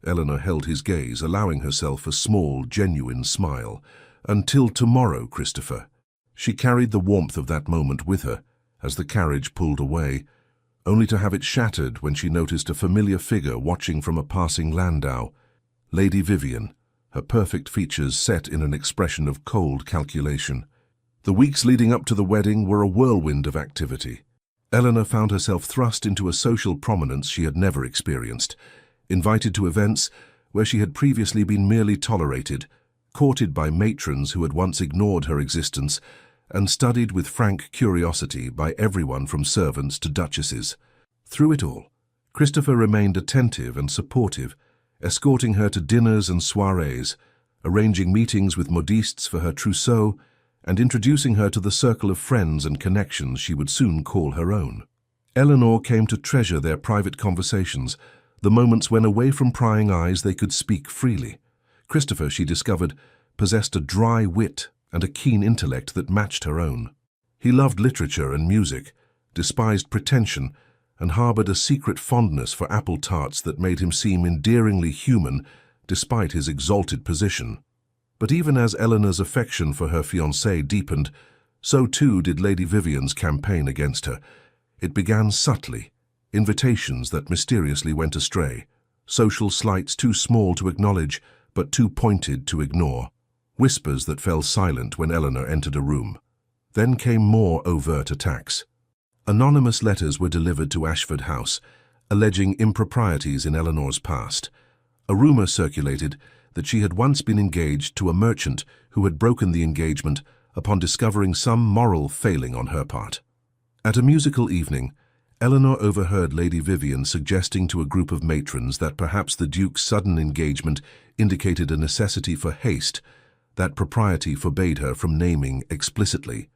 Speaker 1: Eleanor held his gaze, allowing herself a small, genuine smile. Until tomorrow, Christopher. She carried the warmth of that moment with her as the carriage pulled away, only to have it shattered when she noticed a familiar figure watching from a passing landau. Lady Vivian, her perfect features set in an expression of cold calculation. The weeks leading up to the wedding were a whirlwind of activity. Eleanor found herself thrust into a social prominence she had never experienced, invited to events, where she had previously been merely tolerated, courted by matrons who had once ignored her existence, and studied with frank curiosity by everyone from servants to duchesses. Through it all, Christopher remained attentive and supportive, escorting her to dinners and soirees, arranging meetings with modistes for her trousseau, and introducing her to the circle of friends and connections she would soon call her own. Eleanor came to treasure their private conversations, the moments when away from prying eyes they could speak freely. Christopher, she discovered, possessed a dry wit and a keen intellect that matched her own. He loved literature and music, despised pretension, and harbored a secret fondness for apple tarts that made him seem endearingly human despite his exalted position. But even as Eleanor's affection for her fiancé deepened, so too did Lady Vivian's campaign against her. It began subtly, invitations that mysteriously went astray, social slights too small to acknowledge but too pointed to ignore, whispers that fell silent when Eleanor entered a room. Then came more overt attacks. Anonymous letters were delivered to Ashford House, alleging improprieties in Eleanor's past. A rumour circulated that she had once been engaged to a merchant who had broken the engagement upon discovering some moral failing on her part. At a musical evening, Eleanor overheard Lady Vivian suggesting to a group of matrons that perhaps the Duke's sudden engagement indicated a necessity for haste, that propriety forbade her from naming explicitly.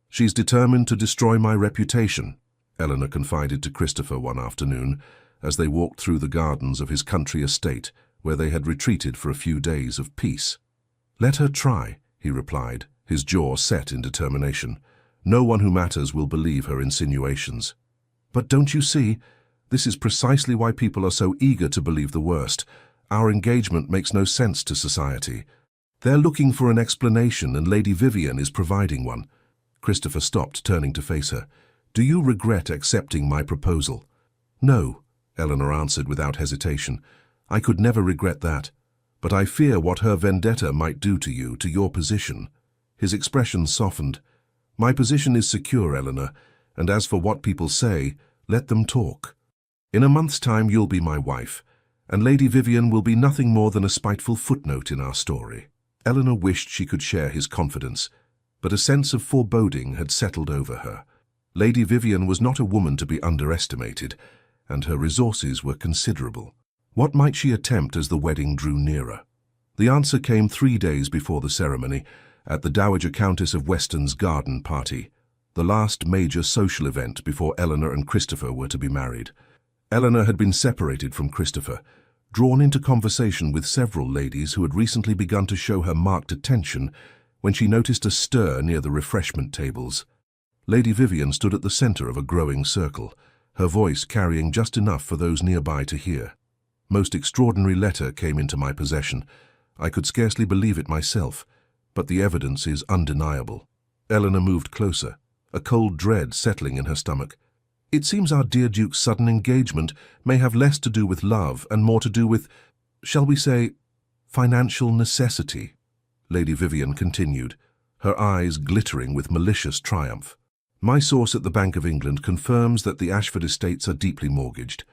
Speaker 1: "She's determined to destroy my reputation," Eleanor confided to Christopher one afternoon as they walked through the gardens of his country estate, where they had retreated for a few days of peace. "Let her try," he replied, his jaw set in determination. "No one who matters will believe her insinuations." "But don't you see, this is precisely why people are so eager to believe the worst. Our engagement makes no sense to society. They're looking for an explanation, and Lady Vivian is providing one." Christopher stopped, turning to face her. "Do you regret accepting my proposal?" "No," Eleanor answered without hesitation. "I could never regret that. But I fear what her vendetta might do to you, to your position." His expression softened. "My position is secure, Eleanor, and as for what people say, let them talk. In a month's time you'll be my wife, and Lady Vivian will be nothing more than a spiteful footnote in our story." Eleanor wished she could share his confidence, but a sense of foreboding had settled over her. Lady Vivian was not a woman to be underestimated, and her resources were considerable. What might she attempt as the wedding drew nearer? The answer came 3 days before the ceremony, at the Dowager Countess of Weston's garden party, the last major social event before Eleanor and Christopher were to be married. Eleanor had been separated from Christopher, drawn into conversation with several ladies who had recently begun to show her marked attention when she noticed a stir near the refreshment tables. Lady Vivian stood at the centre of a growing circle, her voice carrying just enough for those nearby to hear. "Most extraordinary letter came into my possession. I could scarcely believe it myself, but the evidence is undeniable." Eleanor moved closer, a cold dread settling in her stomach. "It seems our dear Duke's sudden engagement may have less to do with love and more to do with, shall we say, financial necessity," Lady Vivian continued, her eyes glittering with malicious triumph. "My source at the Bank of England confirms that the Ashford estates are deeply mortgaged,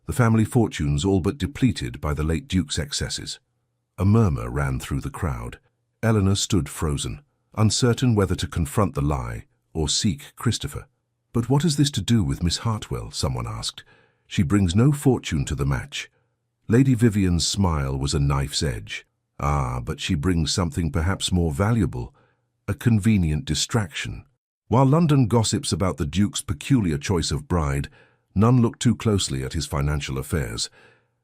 Speaker 1: the family fortunes all but depleted by the late Duke's excesses." A murmur ran through the crowd. Eleanor stood frozen, uncertain whether to confront the lie or seek Christopher. "But what has this to do with Miss Hartwell?" someone asked. "She brings no fortune to the match." Lady Vivian's smile was a knife's edge. "Ah, but she brings something perhaps more valuable, a convenient distraction." While London gossips about the Duke's peculiar choice of bride, none look too closely at his financial affairs,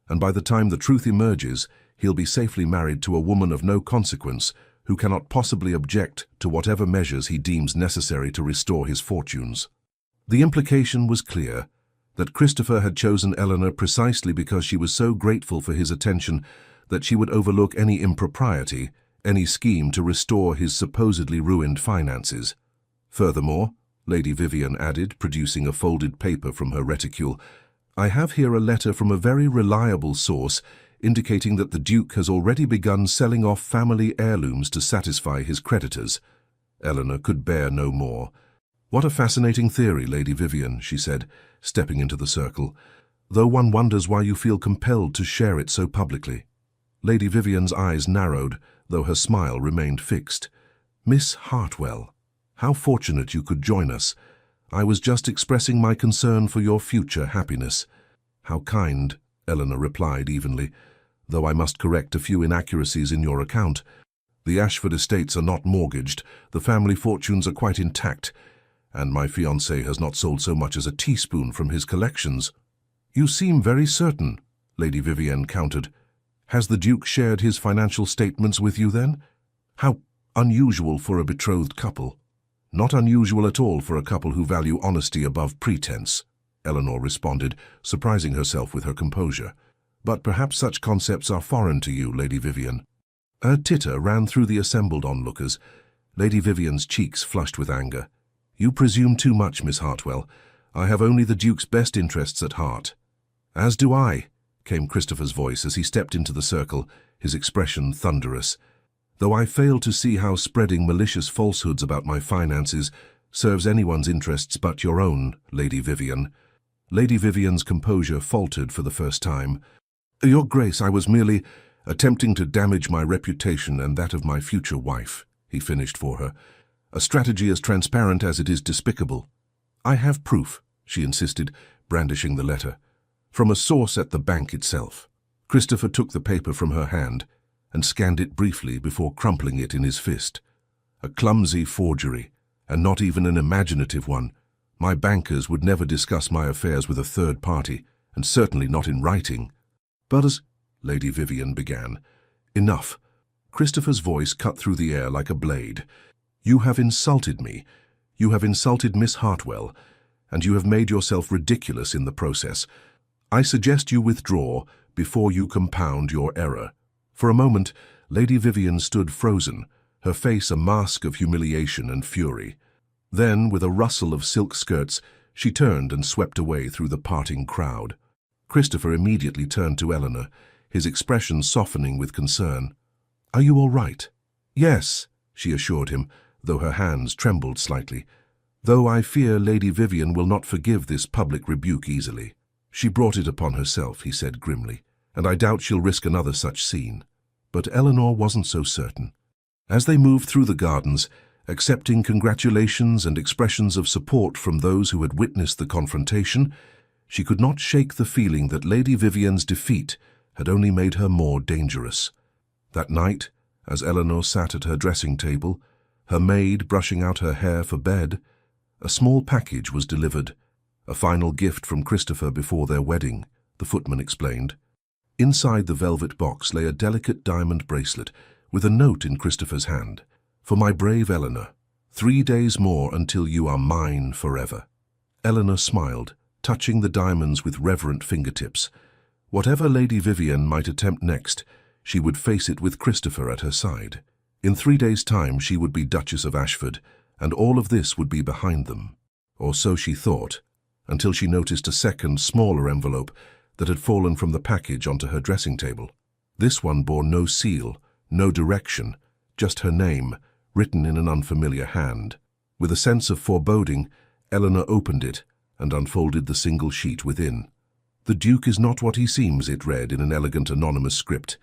Speaker 1: and by the time the truth emerges, he'll be safely married to a woman of no consequence who cannot possibly object to whatever measures he deems necessary to restore his fortunes. The implication was clear, that Christopher had chosen Eleanor precisely because she was so grateful for his attention that she would overlook any impropriety, any scheme to restore his supposedly ruined finances. Furthermore, Lady Vivian added, producing a folded paper from her reticule, "I have here a letter from a very reliable source indicating that the Duke has already begun selling off family heirlooms to satisfy his creditors." Eleanor could bear no more. "What a fascinating theory, Lady Vivian," she said, stepping into the circle, "though one wonders why you feel compelled to share it so publicly." Lady Vivian's eyes narrowed, though her smile remained fixed. "Miss Hartwell, how fortunate you could join us. I was just expressing my concern for your future happiness." "How kind," Eleanor replied evenly, "though I must correct a few inaccuracies in your account. The Ashford estates are not mortgaged, the family fortunes are quite intact, and my fiancé has not sold so much as a teaspoon from his collections." "You seem very certain," Lady Vivian countered. "Has the Duke shared his financial statements with you then? How unusual for a betrothed couple." "Not unusual at all for a couple who value honesty above pretense," Eleanor responded, surprising herself with her composure. "But perhaps such concepts are foreign to you, Lady Vivian." A titter ran through the assembled onlookers. Lady Vivian's cheeks flushed with anger. "You presume too much, Miss Hartwell. I have only the Duke's best interests at heart." "As do I," came Christopher's voice as he stepped into the circle, his expression thunderous. "Though I fail to see how spreading malicious falsehoods about my finances serves anyone's interests but your own, Lady Vivian." Lady Vivian's composure faltered for the first time. "Your Grace, I was merely attempting to damage my reputation and that of my future wife," he finished for her. "A strategy as transparent as it is despicable." "I have proof," she insisted, brandishing the letter. "From a source at the bank itself." Christopher took the paper from her hand and scanned it briefly before crumpling it in his fist. "A clumsy forgery, and not even an imaginative one. My bankers would never discuss my affairs with a third party, and certainly not in writing." "But as—" Lady Vivian began. "Enough." Christopher's voice cut through the air like a blade. "You have insulted me. You have insulted Miss Hartwell, and you have made yourself ridiculous in the process. I suggest you withdraw before you compound your error." For a moment, Lady Vivian stood frozen, her face a mask of humiliation and fury. Then, with a rustle of silk skirts, she turned and swept away through the parting crowd. Christopher immediately turned to Eleanor, his expression softening with concern. "Are you all right?" "Yes," she assured him, though her hands trembled slightly. "Though I fear Lady Vivian will not forgive this public rebuke easily." "She brought it upon herself," he said grimly, "and I doubt she'll risk another such scene." But Eleanor wasn't so certain. As they moved through the gardens, accepting congratulations and expressions of support from those who had witnessed the confrontation, she could not shake the feeling that Lady Vivian's defeat had only made her more dangerous. That night, as Eleanor sat at her dressing table, her maid brushing out her hair for bed, a small package was delivered, a final gift from Christopher before their wedding, the footman explained. Inside the velvet box lay a delicate diamond bracelet with a note in Christopher's hand. "For my brave Eleanor, 3 days more until you are mine forever." Eleanor smiled, touching the diamonds with reverent fingertips. Whatever Lady Vivian might attempt next, she would face it with Christopher at her side. In 3 days' time she would be Duchess of Ashford, and all of this would be behind them. Or so she thought, until she noticed a second, smaller envelope that had fallen from the package onto her dressing table. This one bore no seal, no direction, just her name, written in an unfamiliar hand. With a sense of foreboding, Eleanor opened it and unfolded the single sheet within. "The Duke is not what he seems," it read in an elegant anonymous script.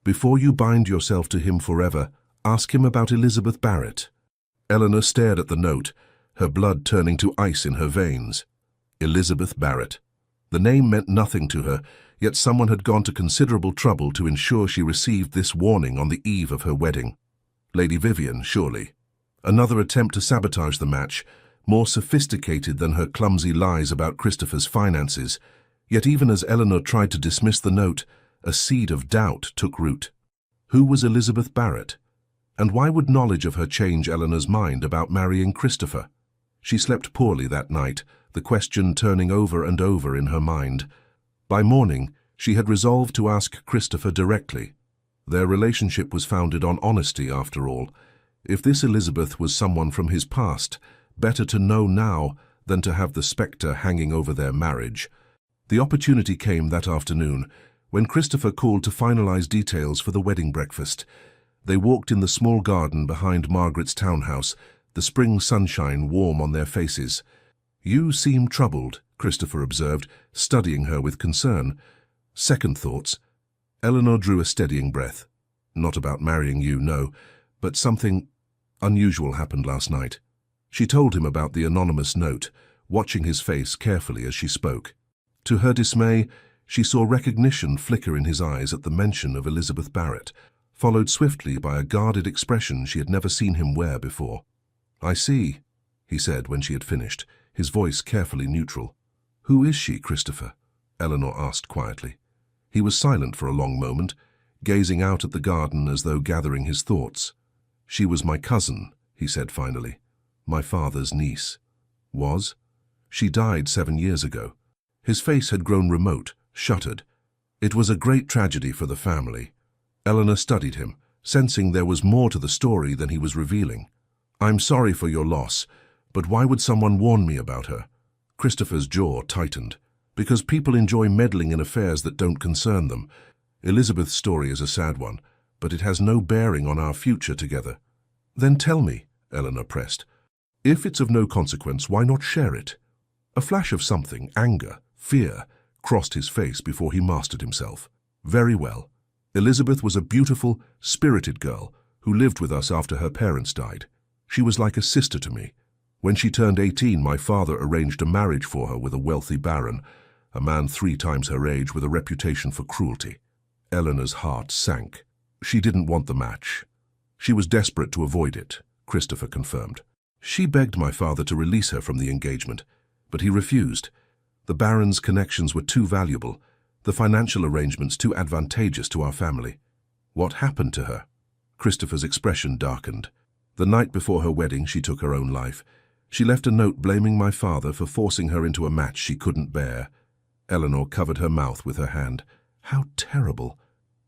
Speaker 1: "Before you bind yourself to him forever, ask him about Elizabeth Barrett." Eleanor stared at the note, her blood turning to ice in her veins. Elizabeth Barrett. The name meant nothing to her, yet someone had gone to considerable trouble to ensure she received this warning on the eve of her wedding. Lady Vivian, surely. Another attempt to sabotage the match, more sophisticated than her clumsy lies about Christopher's finances. Yet even as Eleanor tried to dismiss the note, a seed of doubt took root. Who was Elizabeth Barrett? And why would knowledge of her change Eleanor's mind about marrying Christopher? She slept poorly that night, the question turning over and over in her mind. By morning, she had resolved to ask Christopher directly. Their relationship was founded on honesty, after all. If this Elizabeth was someone from his past, better to know now than to have the spectre hanging over their marriage. The opportunity came that afternoon, when Christopher called to finalize details for the wedding breakfast. They walked in the small garden behind Margaret's townhouse, the spring sunshine warm on their faces. "You seem troubled," Christopher observed, studying her with concern. "Second thoughts." Eleanor drew a steadying breath. Not about marrying you, no, but something unusual happened last night. She told him about the anonymous note, watching his face carefully as she spoke. To her dismay, she saw recognition flicker in his eyes at the mention of Elizabeth Barrett, followed swiftly by a guarded expression she had never seen him wear before. "I see," he said when she had finished, his voice carefully neutral. "Who is she, Christopher?" Eleanor asked quietly. He was silent for a long moment, gazing out at the garden as though gathering his thoughts. "She was my cousin," he said finally. "My father's niece." "Was?" "She died 7 years ago." His face had grown remote, shuttered. It was a great tragedy for the family. Eleanor studied him, sensing there was more to the story than he was revealing. "I'm sorry for your loss, but why would someone warn me about her?" Christopher's jaw tightened. "Because people enjoy meddling in affairs that don't concern them. Elizabeth's story is a sad one, but it has no bearing on our future together." "Then tell me," Eleanor pressed. "If it's of no consequence, why not share it?" A flash of something, anger, fear, crossed his face before he mastered himself. "Very well. Elizabeth was a beautiful, spirited girl who lived with us after her parents died. She was like a sister to me. When she turned 18, my father arranged a marriage for her with a wealthy baron, a man 3 times her age with a reputation for cruelty." Eleanor's heart sank. She didn't want the match. She was desperate to avoid it, Christopher confirmed. "She begged my father to release her from the engagement, but he refused. The baron's connections were too valuable, the financial arrangements too advantageous to our family." "What happened to her?" Christopher's expression darkened. "The night before her wedding, she took her own life. She left a note blaming my father for forcing her into a match she couldn't bear." Eleanor covered her mouth with her hand. "How terrible!"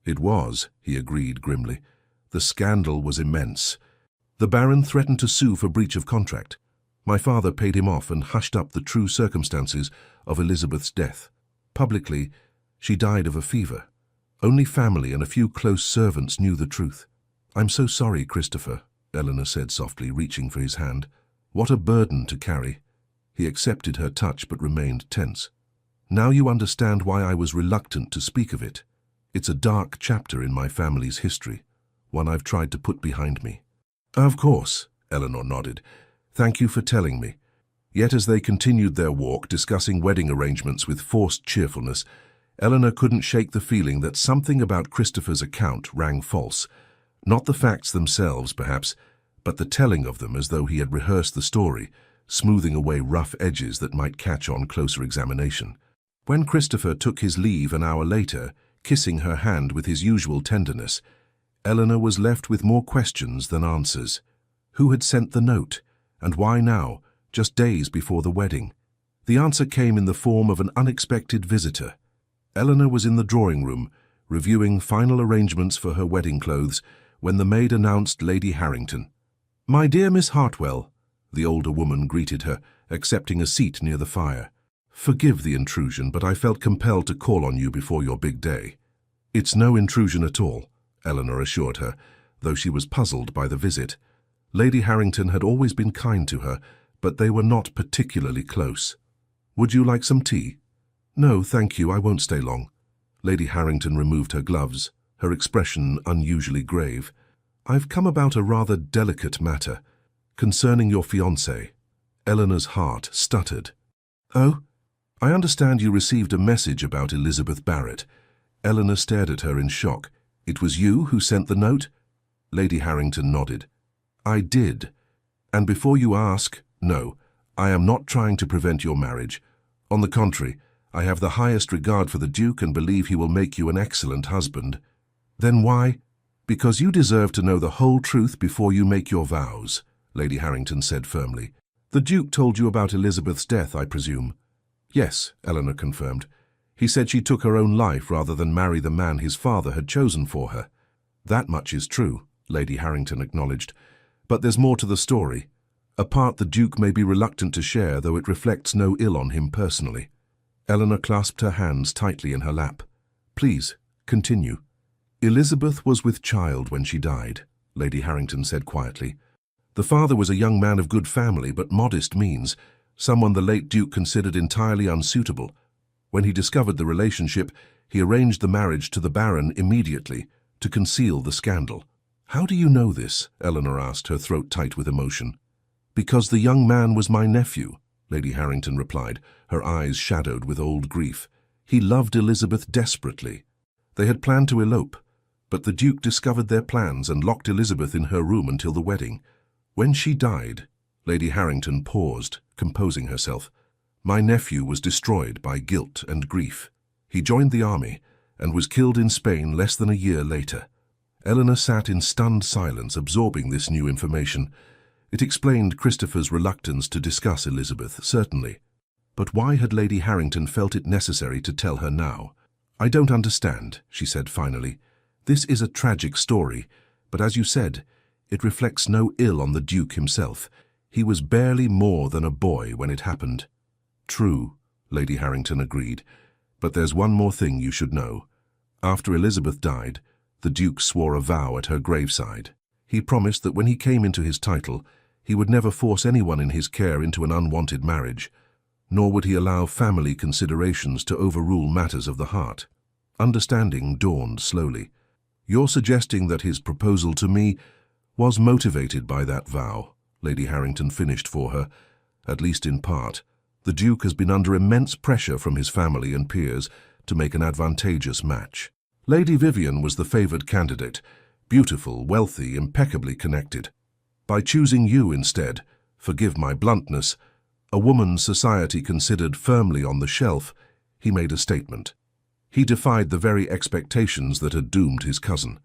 Speaker 1: "It was," he agreed grimly. "The scandal was immense. The baron threatened to sue for breach of contract. My father paid him off and hushed up the true circumstances of Elizabeth's death. Publicly, she died of a fever. Only family and a few close servants knew the truth." "I'm so sorry, Christopher," Eleanor said softly, reaching for his hand. "What a burden to carry." He accepted her touch but remained tense. "Now you understand why I was reluctant to speak of it. It's a dark chapter in my family's history, one I've tried to put behind me." "Of course," Eleanor nodded. "Thank you for telling me." Yet as they continued their walk, discussing wedding arrangements with forced cheerfulness, Eleanor couldn't shake the feeling that something about Christopher's account rang false. Not the facts themselves, perhaps, but the telling of them as though he had rehearsed the story, smoothing away rough edges that might catch on closer examination. When Christopher took his leave an hour later, kissing her hand with his usual tenderness, Eleanor was left with more questions than answers. Who had sent the note? And why now, just days before the wedding? The answer came in the form of an unexpected visitor. Eleanor was in the drawing room, reviewing final arrangements for her wedding clothes, when the maid announced Lady Harrington. "My dear Miss Hartwell," the older woman greeted her, accepting a seat near the fire. "Forgive the intrusion, but I felt compelled to call on you before your big day." "It's no intrusion at all," Eleanor assured her, though she was puzzled by the visit. Lady Harrington had always been kind to her, but they were not particularly close. "Would you like some tea?" "No, thank you, I won't stay long." Lady Harrington removed her gloves, her expression unusually grave. "I've come about a rather delicate matter, concerning your fiancé." Eleanor's heart stuttered. "Oh? I understand you received a message about Elizabeth Barrett." Eleanor stared at her in shock. "It was you who sent the note?" Lady Harrington nodded. "I did. And before you ask, no, I am not trying to prevent your marriage. On the contrary, I have the highest regard for the Duke and believe he will make you an excellent husband." "Then why?" "Because you deserve to know the whole truth before you make your vows," Lady Harrington said firmly. "The Duke told you about Elizabeth's death, I presume?" "Yes," Eleanor confirmed. "He said she took her own life rather than marry the man his father had chosen for her." "That much is true," Lady Harrington acknowledged. "But there's more to the story. A part the Duke may be reluctant to share, though it reflects no ill on him personally." Eleanor clasped her hands tightly in her lap. "Please, continue." "Elizabeth was with child when she died," Lady Harrington said quietly. "The father was a young man of good family but modest means, someone the late Duke considered entirely unsuitable. When he discovered the relationship, He arranged the marriage to the Baron immediately to conceal the scandal. "How do you know this?" Eleanor asked, her throat tight with emotion. "Because the young man was my nephew," Lady Harrington replied, her eyes shadowed with old grief. "He loved Elizabeth desperately. They had planned to elope, but the Duke discovered their plans and locked Elizabeth in her room until the wedding. When she died," Lady Harrington paused, composing herself, "my nephew was destroyed by guilt and grief. He joined the army and was killed in Spain less than a year later." Eleanor sat in stunned silence, absorbing this new information. It explained Christopher's reluctance to discuss Elizabeth, certainly. But why had Lady Harrington felt it necessary to tell her now? "I don't understand," she said finally. "This is a tragic story, but as you said, it reflects no ill on the Duke himself. He was barely more than a boy when it happened." "True," Lady Harrington agreed. "But there's one more thing you should know. After Elizabeth died, the Duke swore a vow at her graveside. He promised that when he came into his title, he would never force anyone in his care into an unwanted marriage, nor would he allow family considerations to overrule matters of the heart." Understanding dawned slowly. "You're suggesting that his proposal to me was motivated by that vow," Lady Harrington finished for her, "at least in part. The Duke has been under immense pressure from his family and peers to make an advantageous match. Lady Vivian was the favoured candidate, beautiful, wealthy, impeccably connected. By choosing you instead, forgive my bluntness, a woman society considered firmly on the shelf, he made a statement. He defied the very expectations that had doomed his cousin."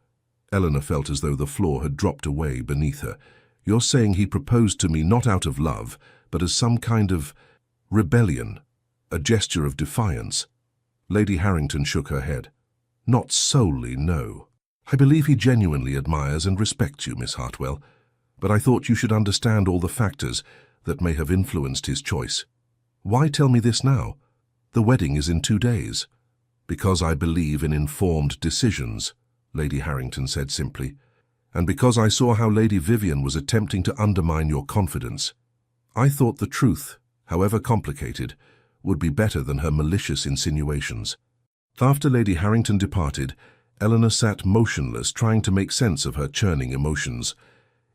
Speaker 1: Eleanor felt as though the floor had dropped away beneath her. "You're saying he proposed to me not out of love, but as some kind of rebellion, a gesture of defiance?" Lady Harrington shook her head. "Not solely, no. I believe he genuinely admires and respects you, Miss Hartwell, but I thought you should understand all the factors that may have influenced his choice." "Why tell me this now? The wedding is in 2 days." "Because I believe in informed decisions," Lady Harrington said simply, "and because I saw how Lady Vivian was attempting to undermine your confidence. I thought the truth, however complicated, would be better than her malicious insinuations." After Lady Harrington departed, Eleanor sat motionless, trying to make sense of her churning emotions.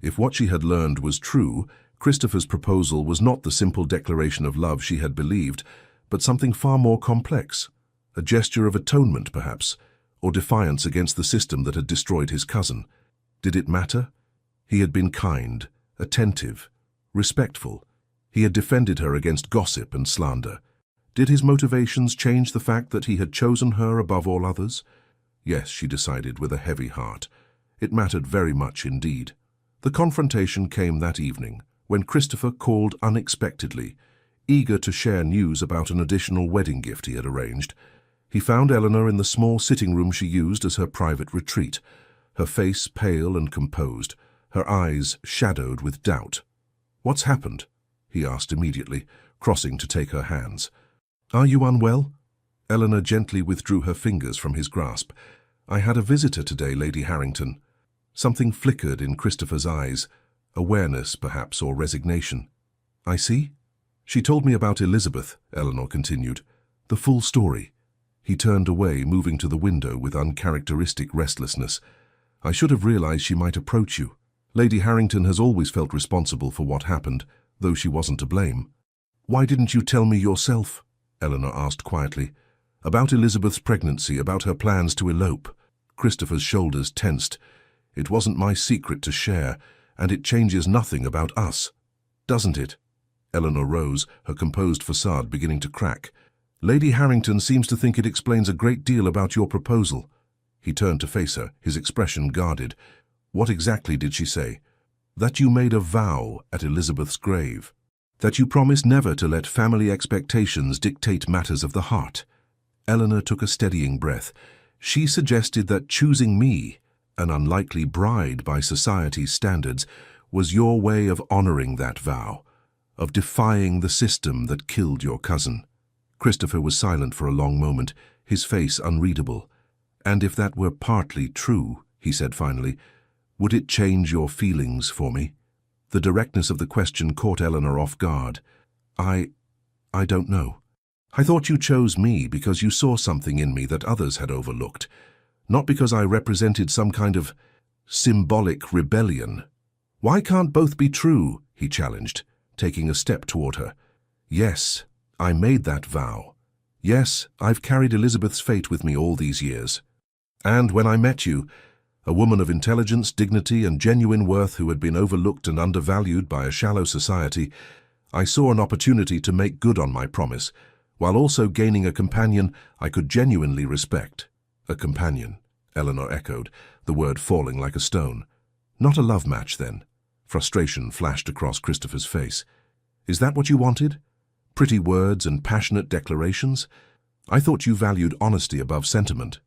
Speaker 1: If what she had learned was true, Christopher's proposal was not the simple declaration of love she had believed, but something far more complex. A gesture of atonement, perhaps, or defiance against the system that had destroyed his cousin. Did it matter? He had been kind, attentive, respectful. He had defended her against gossip and slander. Did his motivations change the fact that he had chosen her above all others? Yes, she decided with a heavy heart. It mattered very much indeed. The confrontation came that evening, when Christopher called unexpectedly, eager to share news about an additional wedding gift he had arranged. He found Eleanor in the small sitting room she used as her private retreat, her face pale and composed, her eyes shadowed with doubt. "What's happened?" he asked immediately, crossing to take her hands. "Are you unwell?" Eleanor gently withdrew her fingers from his grasp. "I had a visitor today, Lady Harrington." Something flickered in Christopher's eyes, awareness perhaps, or resignation. "I see." "She told me about Elizabeth," Eleanor continued. "The full story." He turned away, moving to the window with uncharacteristic restlessness. "I should have realized she might approach you. Lady Harrington has always felt responsible for what happened, though she wasn't to blame." "Why didn't you tell me yourself?" Eleanor asked quietly. "About Elizabeth's pregnancy, about her plans to elope." Christopher's shoulders tensed. "It wasn't my secret to share, and it changes nothing about us." "Doesn't it?" Eleanor rose, her composed facade beginning to crack. "Lady Harrington seems to think it explains a great deal about your proposal." He turned to face her, his expression guarded. "What exactly did she say?" "That you made a vow at Elizabeth's grave. That you promised never to let family expectations dictate matters of the heart." Eleanor took a steadying breath. "She suggested that choosing me, an unlikely bride by society's standards, was your way of honoring that vow, of defying the system that killed your cousin." Christopher was silent for a long moment, his face unreadable. "And if that were partly true," he said finally, "would it change your feelings for me?" The directness of the question caught Eleanor off guard. I don't know." I thought you chose me because you saw something in me that others had overlooked, not because I represented some kind of symbolic rebellion. Why can't both be true? He challenged, taking a step toward her. Yes, I made that vow. Yes, I've carried Elizabeth's fate with me all these years. And when I met you, a woman of intelligence, dignity, and genuine worth who had been overlooked and undervalued by a shallow society, I saw an opportunity to make good on my promise, while also gaining a companion I could genuinely respect. A companion, Eleanor echoed, the word falling like a stone. Not a love match, then? Frustration flashed across Christopher's face. Is that what you wanted? Pretty words and passionate declarations? I thought you valued honesty above sentiment.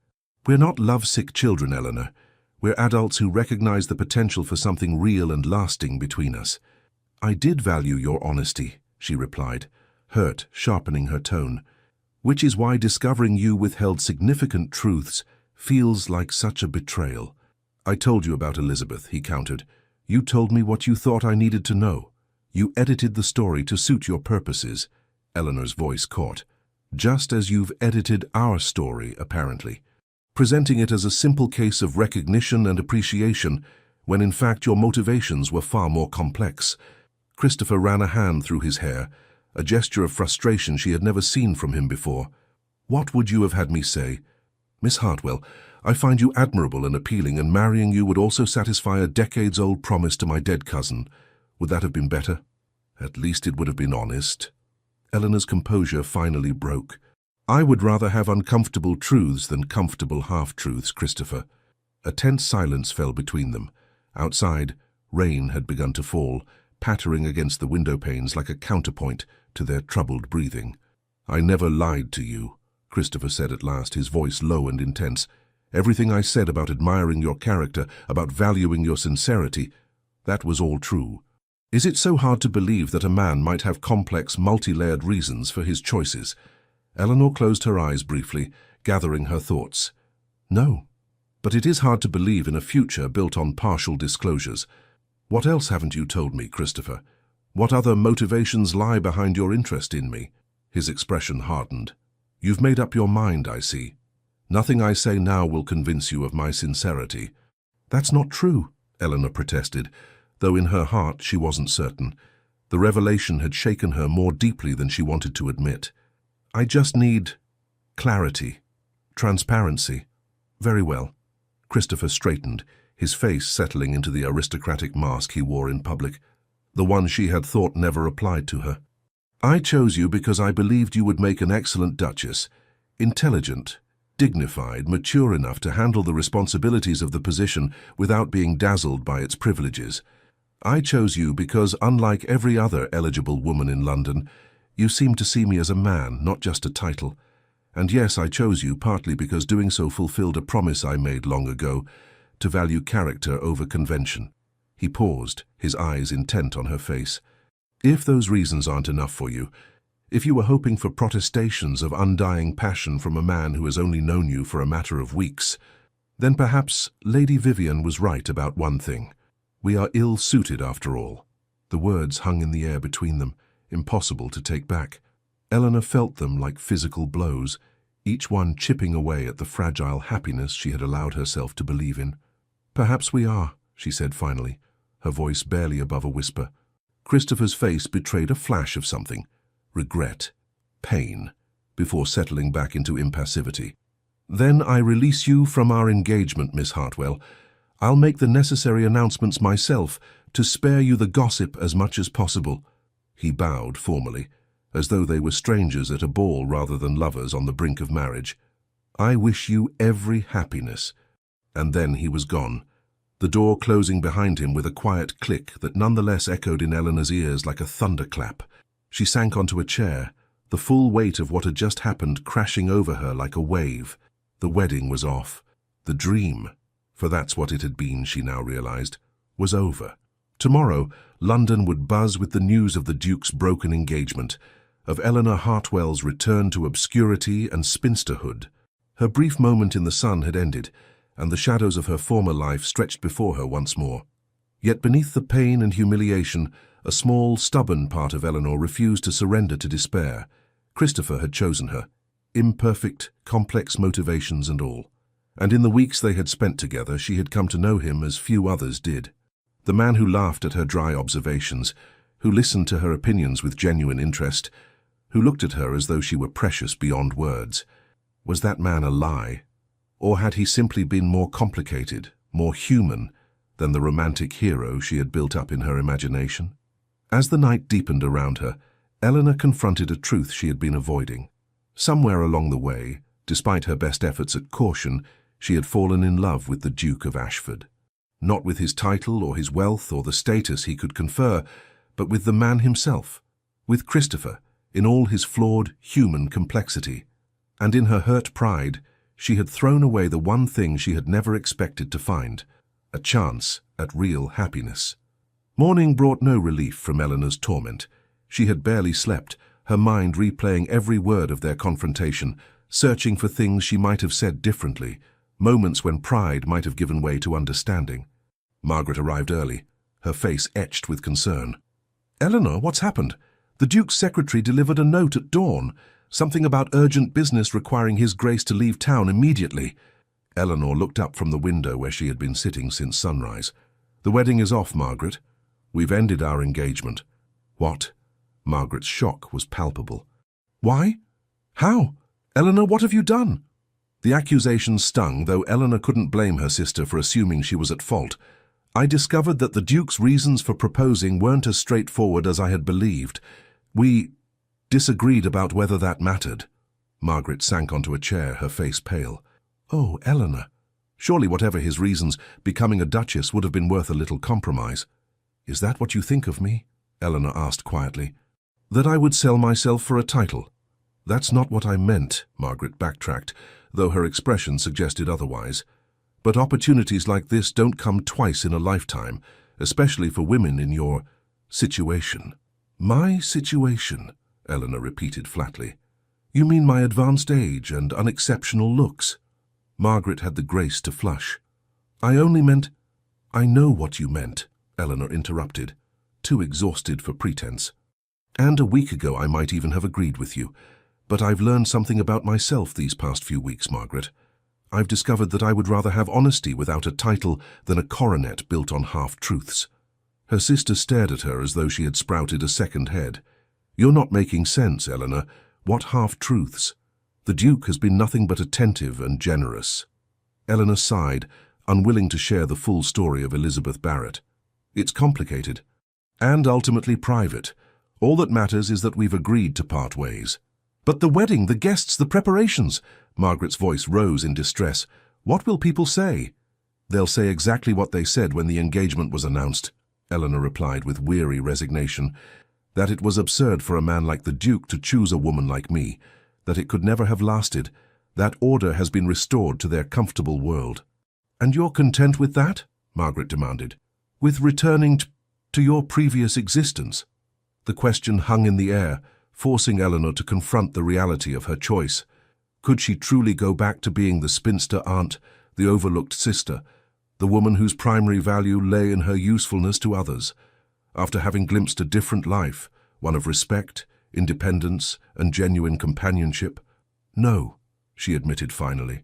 Speaker 1: We're not lovesick children, Eleanor. We're adults who recognize the potential for something real and lasting between us. I did value your honesty, she replied, hurt, sharpening her tone. Which is why discovering you withheld significant truths feels like such a betrayal. I told you about Elizabeth, he countered. You told me what you thought I needed to know. You edited the story to suit your purposes. Eleanor's voice caught. Just as you've edited our story, apparently. Presenting it as a simple case of recognition and appreciation, when in fact your motivations were far more complex. Christopher ran a hand through his hair, a gesture of frustration she had never seen from him before. What would you have had me say? Miss Hartwell, I find you admirable and appealing, and marrying you would also satisfy a decades-old promise to my dead cousin. Would that have been better? At least it would have been honest. Eleanor's composure finally broke. I would rather have uncomfortable truths than comfortable half-truths, Christopher. A tense silence fell between them. Outside, rain had begun to fall, pattering against the window panes like a counterpoint to their troubled breathing. I never lied to you, Christopher said at last, his voice low and intense. Everything I said about admiring your character, about valuing your sincerity, that was all true. Is it so hard to believe that a man might have complex, multi-layered reasons for his choices? Eleanor closed her eyes briefly, gathering her thoughts. No, but it is hard to believe in a future built on partial disclosures. What else haven't you told me, Christopher? What other motivations lie behind your interest in me? His expression hardened. You've made up your mind, I see. Nothing I say now will convince you of my sincerity. That's not true, Eleanor protested, though in her heart she wasn't certain. The revelation had shaken her more deeply than she wanted to admit. I just need clarity, transparency. Very well. Christopher straightened, his face settling into the aristocratic mask he wore in public, the one she had thought never applied to her. I chose you because I believed you would make an excellent duchess, intelligent, dignified, mature enough to handle the responsibilities of the position without being dazzled by its privileges. I chose you because, unlike every other eligible woman in London, you seem to see me as a man, not just a title. And yes, I chose you partly because doing so fulfilled a promise I made long ago, to value character over convention. He paused, his eyes intent on her face. If those reasons aren't enough for you, if you were hoping for protestations of undying passion from a man who has only known you for a matter of weeks, then perhaps Lady Vivian was right about one thing. We are ill-suited after all. The words hung in the air between them, impossible to take back. Eleanor felt them like physical blows, each one chipping away at the fragile happiness she had allowed herself to believe in. Perhaps we are, she said finally, her voice barely above a whisper. Christopher's face betrayed a flash of something, regret, pain, before settling back into impassivity. Then I release you from our engagement, Miss Hartwell. I'll make the necessary announcements myself to spare you the gossip as much as possible. He bowed formally, as though they were strangers at a ball rather than lovers on the brink of marriage. I wish you every happiness. And then he was gone, the door closing behind him with a quiet click that nonetheless echoed in Eleanor's ears like a thunderclap. She sank onto a chair, the full weight of what had just happened crashing over her like a wave. The wedding was off. The dream, for that's what it had been, she now realized, was over. Tomorrow, London would buzz with the news of the Duke's broken engagement, of Eleanor Hartwell's return to obscurity and spinsterhood. Her brief moment in the sun had ended, and the shadows of her former life stretched before her once more. Yet beneath the pain and humiliation, a small, stubborn part of Eleanor refused to surrender to despair, Christopher had chosen her, imperfect, complex motivations and all. And in the weeks they had spent together, she had come to know him as few others did. The man who laughed at her dry observations, who listened to her opinions with genuine interest, who looked at her as though she were precious beyond words. Was that man a lie? Or had he simply been more complicated, more human, than the romantic hero she had built up in her imagination? As the night deepened around her, Eleanor confronted a truth she had been avoiding. Somewhere along the way, despite her best efforts at caution, she had fallen in love with the Duke of Ashford. Not with his title or his wealth or the status he could confer, but with the man himself, with Christopher, in all his flawed, human complexity. And in her hurt pride, she had thrown away the one thing she had never expected to find, a chance at real happiness. Morning brought no relief from Eleanor's torment. She had barely slept, her mind replaying every word of their confrontation, searching for things she might have said differently, moments when pride might have given way to understanding. Margaret arrived early, her face etched with concern. "Eleanor, what's happened? The Duke's secretary delivered a note at dawn, something about urgent business requiring His Grace to leave town immediately." Eleanor looked up from the window where she had been sitting since sunrise. "The wedding is off, Margaret. We've ended our engagement." "What?" Margaret's shock was palpable. "Why? How? Eleanor, what have you done?" The accusation stung, though Eleanor couldn't blame her sister for assuming she was at fault. "I discovered that the Duke's reasons for proposing weren't as straightforward as I had believed. We disagreed about whether that mattered." Margaret sank onto a chair, her face pale. "Oh, Eleanor. Surely whatever his reasons, becoming a duchess would have been worth a little compromise." "Is that what you think of me?" Eleanor asked quietly. "That I would sell myself for a title?" "That's not what I meant," Margaret backtracked, though her expression suggested otherwise. "But opportunities like this don't come twice in a lifetime, especially for women in your situation." "My situation?" Eleanor repeated flatly. "You mean my advanced age and unexceptional looks?" Margaret had the grace to flush. "I only meant—" "I know what you meant," Eleanor interrupted, too exhausted for pretense. "And a week ago I might even have agreed with you. But I've learned something about myself these past few weeks, Margaret. I've discovered that I would rather have honesty without a title than a coronet built on half-truths." Her sister stared at her as though she had sprouted a second head. "You're not making sense, Eleanor. What half-truths? The Duke has been nothing but attentive and generous." Eleanor sighed, unwilling to share the full story of Elizabeth Barrett. "It's complicated. And ultimately private. All that matters is that we've agreed to part ways." "But the wedding, the guests, the preparations!" Margaret's voice rose in distress. "What will people say?" "They'll say exactly what they said when the engagement was announced," Eleanor replied with weary resignation. "That it was absurd for a man like the Duke to choose a woman like me, that it could never have lasted, that order has been restored to their comfortable world." "And you're content with that?" Margaret demanded. "With returning to your previous existence?" The question hung in the air, forcing Eleanor to confront the reality of her choice. Could she truly go back to being the spinster aunt, the overlooked sister, the woman whose primary value lay in her usefulness to others, after having glimpsed a different life, one of respect, independence, and genuine companionship? "No," she admitted finally.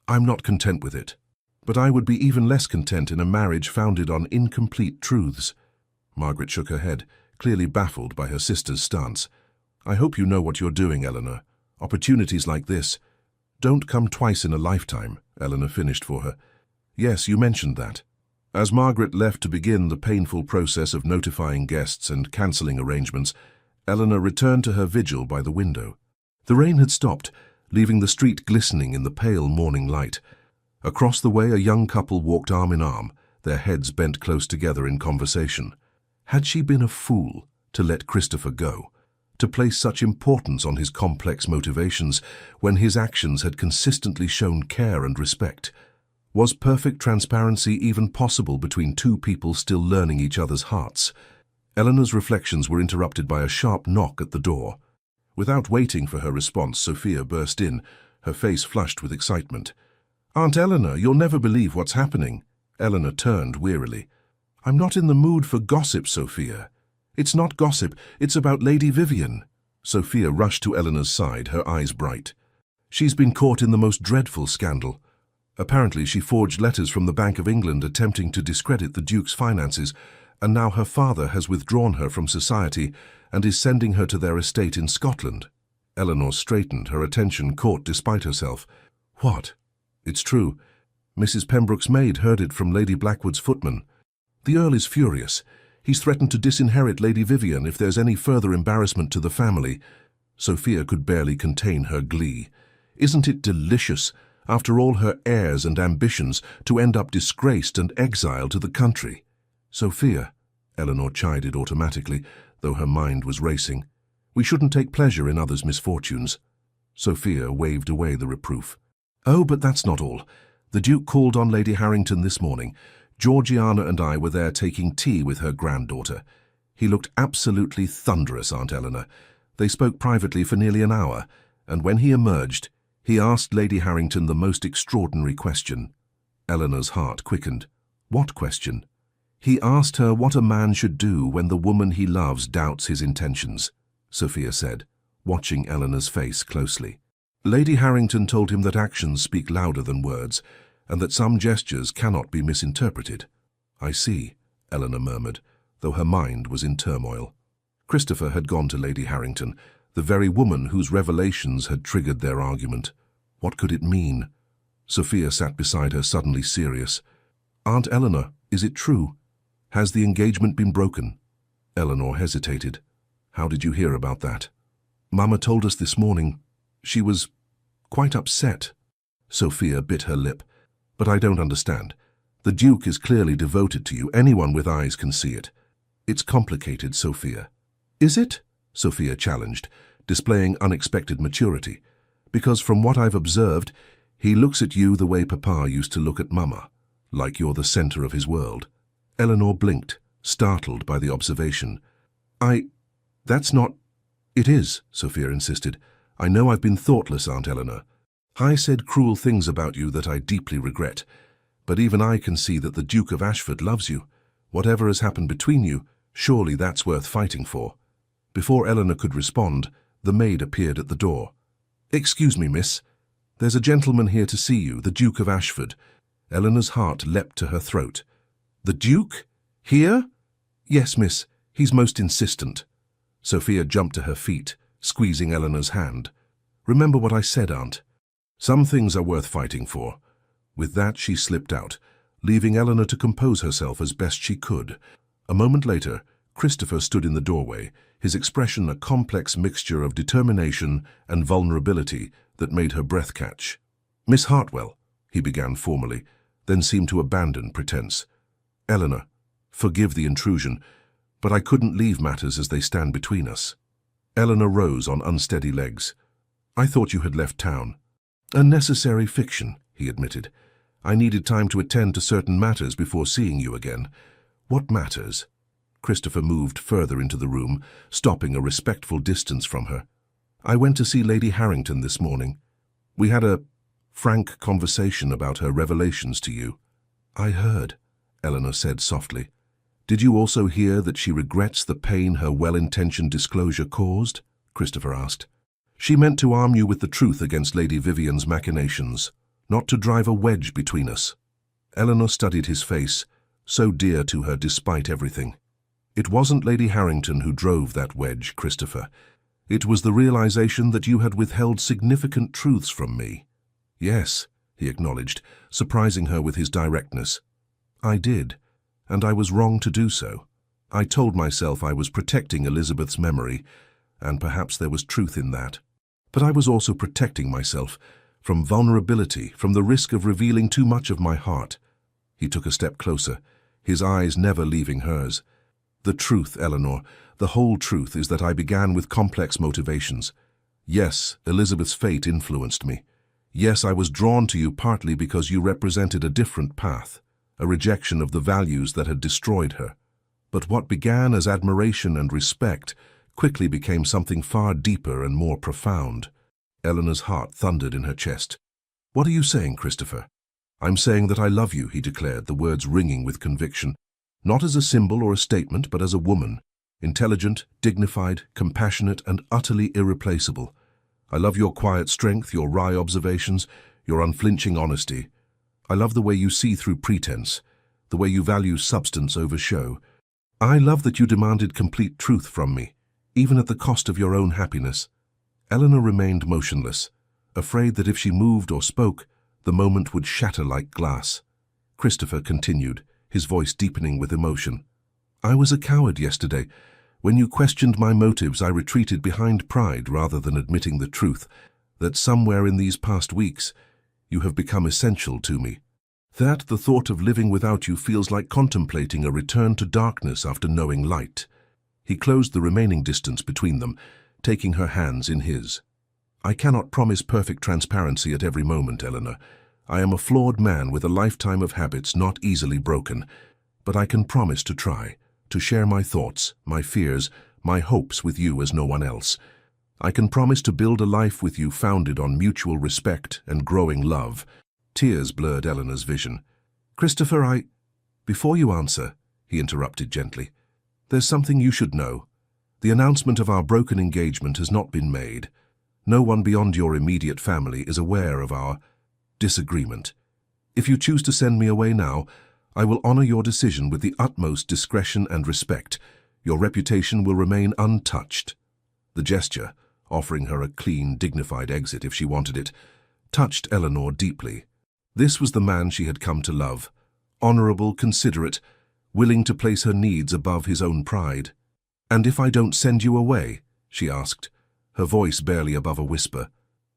Speaker 1: "I'm not content with it. But I would be even less content in a marriage founded on incomplete truths." Margaret shook her head, clearly baffled by her sister's stance. "I hope you know what you're doing, Eleanor. Opportunities like this don't come twice in a lifetime," Eleanor finished for her. "Yes, you mentioned that." As Margaret left to begin the painful process of notifying guests and cancelling arrangements, Eleanor returned to her vigil by the window. The rain had stopped, leaving the street glistening in the pale morning light. Across the way, a young couple walked arm in arm, their heads bent close together in conversation. Had she been a fool to let Christopher go, to place such importance on his complex motivations when his actions had consistently shown care and respect? Was perfect transparency even possible between two people still learning each other's hearts? Eleanor's reflections were interrupted by a sharp knock at the door. Without waiting for her response, Sophia burst in, her face flushed with excitement. "Aunt Eleanor, you'll never believe what's happening." Eleanor turned wearily. "I'm not in the mood for gossip, Sophia. It's not gossip, it's about Lady Vivian." Sophia rushed to Eleanor's side, her eyes bright. She's been caught in the most dreadful scandal. Apparently she forged letters from the Bank of England attempting to discredit the Duke's finances, and now her father has withdrawn her from society and is sending her to their estate in Scotland. Eleanor straightened, her attention caught despite herself. What? It's true. Mrs. Pembroke's maid heard it from Lady Blackwood's footman. The Earl is furious. He's threatened to disinherit Lady Vivian if there's any further embarrassment to the family. Sophia could barely contain her glee. Isn't it delicious, after all her airs and ambitions, to end up disgraced and exiled to the country? Sophia, Eleanor chided automatically, though her mind was racing. We shouldn't take pleasure in others' misfortunes. Sophia waved away the reproof. Oh, but that's not all. The Duke called on Lady Harrington this morning. Georgiana and I were there taking tea with her granddaughter. He looked absolutely thunderous, Aunt Eleanor. They spoke privately for nearly an hour, and when he emerged, he asked Lady Harrington the most extraordinary question. Eleanor's heart quickened. What question? He asked her what a man should do when the woman he loves doubts his intentions, Sophia said, watching Eleanor's face closely. Lady Harrington told him that actions speak louder than words, and that some gestures cannot be misinterpreted. I see, Eleanor murmured, though her mind was in turmoil. Christopher had gone to Lady Harrington, the very woman whose revelations had triggered their argument. What could it mean? Sophia sat beside her, suddenly serious. Aunt Eleanor, is it true? Has the engagement been broken? Eleanor hesitated. How did you hear about that? Mama told us this morning. She was quite upset. Sophia bit her lip. But I don't understand. The Duke is clearly devoted to you. Anyone with eyes can see it. It's complicated, Sophia. Is it? Sophia challenged, displaying unexpected maturity. Because from what I've observed, he looks at you the way Papa used to look at Mama, like you're the center of his world. Eleanor blinked, startled by the observation. That's not... It is, Sophia insisted. I know I've been thoughtless, Aunt Eleanor. I said cruel things about you that I deeply regret. But even I can see that the Duke of Ashford loves you. Whatever has happened between you, surely that's worth fighting for. Before Eleanor could respond, the maid appeared at the door. Excuse me, miss. There's a gentleman here to see you, the Duke of Ashford. Eleanor's heart leapt to her throat. The Duke? Here? Yes, miss. He's most insistent. Sophia jumped to her feet, squeezing Eleanor's hand. Remember what I said, Aunt. Some things are worth fighting for. With that, she slipped out, leaving Eleanor to compose herself as best she could. A moment later, Christopher stood in the doorway, his expression a complex mixture of determination and vulnerability that made her breath catch. Miss Hartwell, he began formally, then seemed to abandon pretense. Eleanor, forgive the intrusion, but I couldn't leave matters as they stand between us. Eleanor rose on unsteady legs. I thought you had left town. A necessary fiction, he admitted. I needed time to attend to certain matters before seeing you again. What matters? Christopher moved further into the room, stopping a respectful distance from her. I went to see Lady Harrington this morning. We had a frank conversation about her revelations to you. I heard, Eleanor said softly. Did you also hear that she regrets the pain her well-intentioned disclosure caused? Christopher asked. She meant to arm you with the truth against Lady Vivian's machinations, not to drive a wedge between us. Eleanor studied his face, so dear to her despite everything. It wasn't Lady Harrington who drove that wedge, Christopher. It was the realization that you had withheld significant truths from me. Yes, he acknowledged, surprising her with his directness. I did, and I was wrong to do so. I told myself I was protecting Elizabeth's memory, and perhaps there was truth in that. But I was also protecting myself from vulnerability, from the risk of revealing too much of my heart. He took a step closer, his eyes never leaving hers. The truth, Eleanor, the whole truth is that I began with complex motivations. Yes, Elizabeth's fate influenced me. Yes, I was drawn to you partly because you represented a different path, a rejection of the values that had destroyed her. But what began as admiration and respect quickly became something far deeper and more profound. Eleanor's heart thundered in her chest. What are you saying, Christopher? I'm saying that I love you, he declared, the words ringing with conviction. Not as a symbol or a statement, but as a woman. Intelligent, dignified, compassionate, and utterly irreplaceable. I love your quiet strength, your wry observations, your unflinching honesty. I love the way you see through pretense, the way you value substance over show. I love that you demanded complete truth from me, even at the cost of your own happiness. Eleanor remained motionless, afraid that if she moved or spoke, the moment would shatter like glass. Christopher continued, his voice deepening with emotion. I was a coward yesterday. When you questioned my motives, I retreated behind pride rather than admitting the truth, that somewhere in these past weeks, you have become essential to me. That the thought of living without you feels like contemplating a return to darkness after knowing light. He closed the remaining distance between them, taking her hands in his. I cannot promise perfect transparency at every moment, Eleanor. I am a flawed man with a lifetime of habits not easily broken, but I can promise to try, to share my thoughts, my fears, my hopes with you as no one else. I can promise to build a life with you founded on mutual respect and growing love. Tears blurred Eleanor's vision. Christopher, Before you answer, he interrupted gently, there's something you should know. The announcement of our broken engagement has not been made. No one beyond your immediate family is aware of our disagreement. If you choose to send me away now, I will honor your decision with the utmost discretion and respect. Your reputation will remain untouched. The gesture, offering her a clean, dignified exit if she wanted it, touched Eleanor deeply. This was the man she had come to love, honorable, considerate, willing to place her needs above his own pride. And if I don't send you away? She asked, her voice barely above a whisper.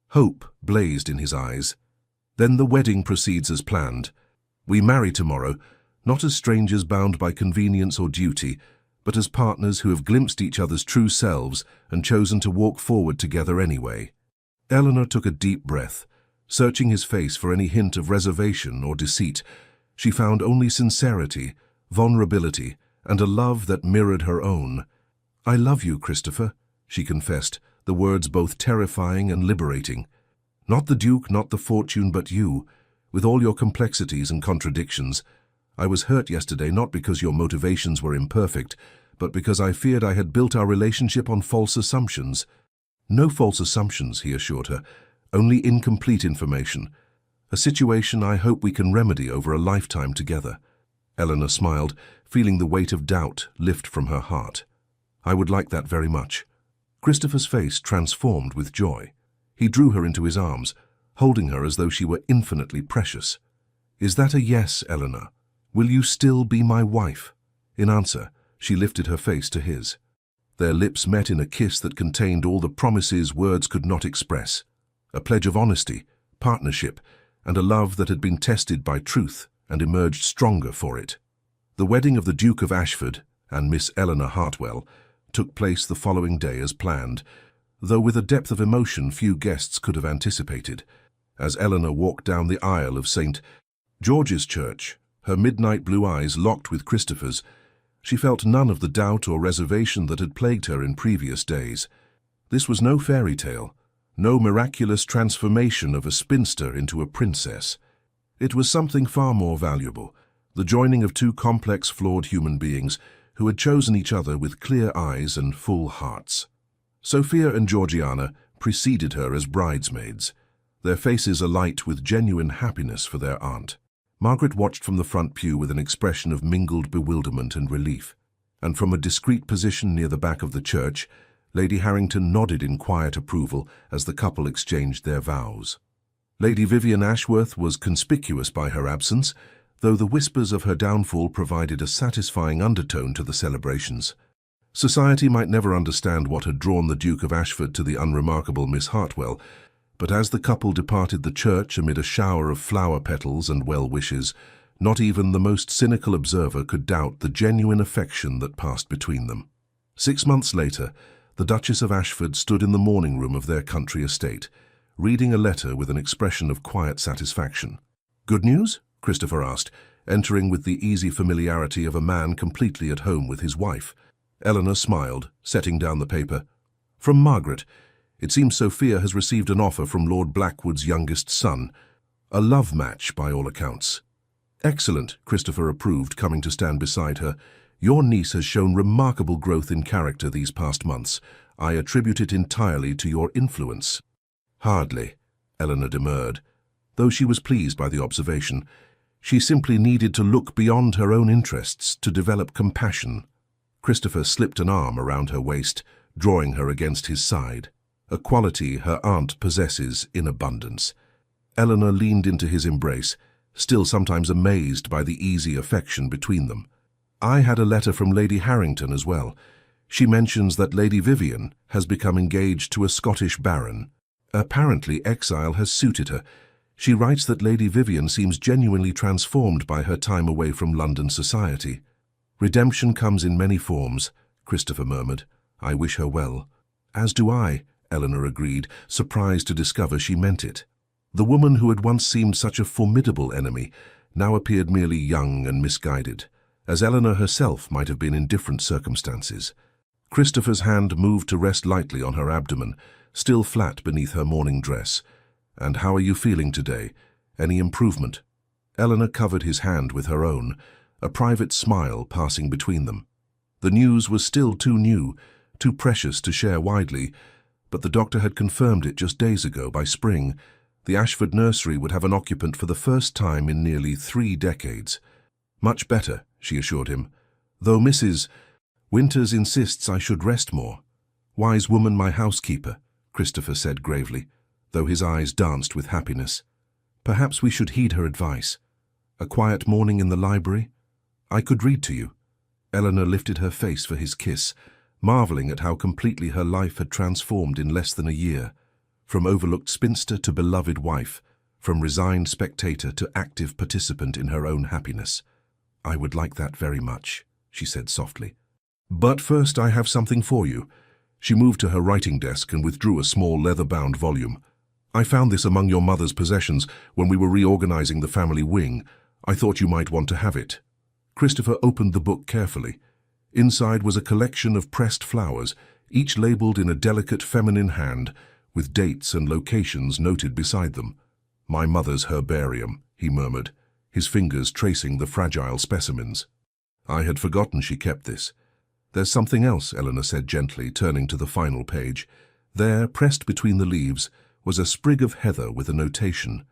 Speaker 1: Hope blazed in his eyes. Then the wedding proceeds as planned. We marry tomorrow, not as strangers bound by convenience or duty, but as partners who have glimpsed each other's true selves and chosen to walk forward together anyway. Eleanor took a deep breath, searching his face for any hint of reservation or deceit. She found only sincerity, vulnerability, and a love that mirrored her own. I love you, Christopher, she confessed, the words both terrifying and liberating. Not the Duke, not the fortune, but you. With all your complexities and contradictions, I was hurt yesterday not because your motivations were imperfect, but because I feared I had built our relationship on false assumptions. No false assumptions, he assured her, only incomplete information. A situation I hope we can remedy over a lifetime together. Eleanor smiled, feeling the weight of doubt lift from her heart. I would like that very much. Christopher's face transformed with joy. He drew her into his arms, holding her as though she were infinitely precious. Is that a yes, Eleanor? Will you still be my wife? In answer, she lifted her face to his. Their lips met in a kiss that contained all the promises words could not express. A pledge of honesty, partnership, and a love that had been tested by truth and emerged stronger for it. The wedding of the Duke of Ashford and Miss Eleanor Hartwell took place the following day as planned, though with a depth of emotion few guests could have anticipated. As Eleanor walked down the aisle of St. George's Church, her midnight blue eyes locked with Christopher's, she felt none of the doubt or reservation that had plagued her in previous days. This was no fairy tale, no miraculous transformation of a spinster into a princess. It was something far more valuable, the joining of two complex, flawed human beings who had chosen each other with clear eyes and full hearts. Sophia and Georgiana preceded her as bridesmaids, their faces alight with genuine happiness for their aunt. Margaret watched from the front pew with an expression of mingled bewilderment and relief, and from a discreet position near the back of the church, Lady Harrington nodded in quiet approval as the couple exchanged their vows. Lady Vivian Ashworth was conspicuous by her absence, though the whispers of her downfall provided a satisfying undertone to the celebrations. Society might never understand what had drawn the Duke of Ashford to the unremarkable Miss Hartwell, but as the couple departed the church amid a shower of flower petals and well-wishes, not even the most cynical observer could doubt the genuine affection that passed between them. 6 months later, the Duchess of Ashford stood in the morning room of their country estate, reading a letter with an expression of quiet satisfaction. "Good news?" Christopher asked, entering with the easy familiarity of a man completely at home with his wife. Eleanor smiled, setting down the paper. "From Margaret. It seems Sophia has received an offer from Lord Blackwood's youngest son. A love match, by all accounts." "Excellent," Christopher approved, coming to stand beside her. Your niece has shown remarkable growth in character these past months. I attribute it entirely to your influence." "Hardly," Eleanor demurred, though she was pleased by the observation. She simply needed to look beyond her own interests to develop compassion. Christopher slipped an arm around her waist, drawing her against his side, a quality her aunt possesses in abundance. Eleanor leaned into his embrace, still sometimes amazed by the easy affection between them. "I had a letter from Lady Harrington as well. She mentions that Lady Vivian has become engaged to a Scottish baron. Apparently exile has suited her. She writes that Lady Vivian seems genuinely transformed by her time away from London society." "Redemption comes in many forms," Christopher murmured. "I wish her well." "As do I," Eleanor agreed, surprised to discover she meant it. The woman who had once seemed such a formidable enemy now appeared merely young and misguided, as Eleanor herself might have been in different circumstances. Christopher's hand moved to rest lightly on her abdomen, still flat beneath her morning dress. "And how are you feeling today? Any improvement?" Eleanor covered his hand with her own, a private smile passing between them. The news was still too new, too precious to share widely, but the doctor had confirmed it just days ago. By spring, the Ashford nursery would have an occupant for the first time in nearly 3 decades. "Much better," she assured him, "though Mrs. Winters insists I should rest more." "Wise woman, my housekeeper," Christopher said gravely, though his eyes danced with happiness. "Perhaps we should heed her advice. A quiet morning in the library? I could read to you." Eleanor lifted her face for his kiss, marveling at how completely her life had transformed in less than a year. From overlooked spinster to beloved wife, from resigned spectator to active participant in her own happiness. "I would like that very much," she said softly. "But first I have something for you." She moved to her writing desk and withdrew a small leather-bound volume. "I found this among your mother's possessions when we were reorganizing the family wing. I thought you might want to have it." Christopher opened the book carefully. Inside was a collection of pressed flowers, each labeled in a delicate feminine hand, with dates and locations noted beside them. "My mother's herbarium," he murmured, his fingers tracing the fragile specimens. "I had forgotten she kept this." "There's something else," Eleanor said gently, turning to the final page. There, pressed between the leaves, was a sprig of heather with a notation.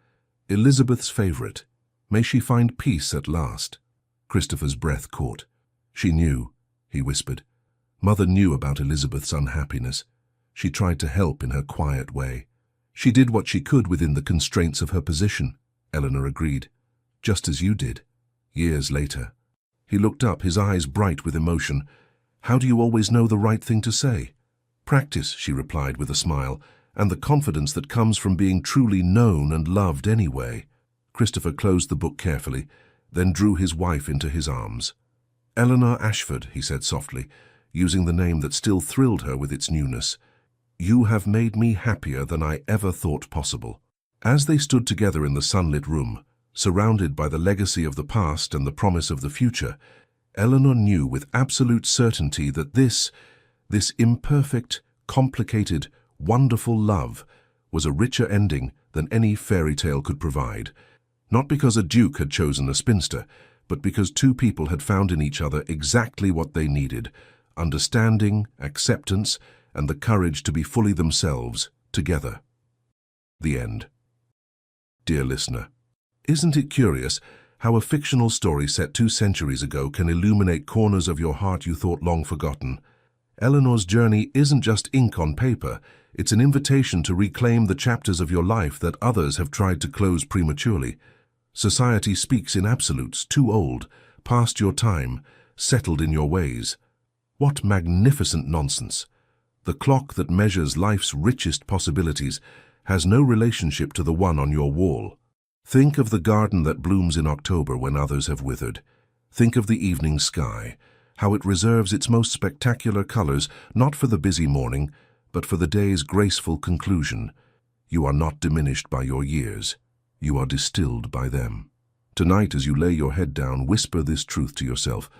Speaker 1: "Elizabeth's favourite. May she find peace at last." Christopher's breath caught. "She knew," he whispered. "Mother knew about Elizabeth's unhappiness. She tried to help in her quiet way." "She did what she could within the constraints of her position," Eleanor agreed. "Just as you did, years later." He looked up, his eyes bright with emotion. "How do you always know the right thing to say?" "Practice," she replied with a smile, "and the confidence that comes from being truly known and loved anyway." Christopher closed the book carefully, then drew his wife into his arms. "Eleanor Ashford," he said softly, using the name that still thrilled her with its newness. "You have made me happier than I ever thought possible." As they stood together in the sunlit room, surrounded by the legacy of the past and the promise of the future, Eleanor knew with absolute certainty that this imperfect, complicated, wonderful love was a richer ending than any fairy tale could provide. Not because a duke had chosen a spinster, but because two people had found in each other exactly what they needed: understanding, acceptance, and the courage to be fully themselves, together. The end. Dear listener, isn't it curious how a fictional story set 2 centuries ago can illuminate corners of your heart you thought long forgotten? Eleanor's journey isn't just ink on paper, it's an invitation to reclaim the chapters of your life that others have tried to close prematurely. Society speaks in absolutes, too old, past your time, settled in your ways. What magnificent nonsense! The clock that measures life's richest possibilities has no relationship to the one on your wall. Think of the garden that blooms in October when others have withered. Think of the evening sky, how it reserves its most spectacular colors not for the busy morning, but for the day's graceful conclusion. You are not diminished by your years. You are distilled by them. Tonight, as you lay your head down, whisper this truth to yourself.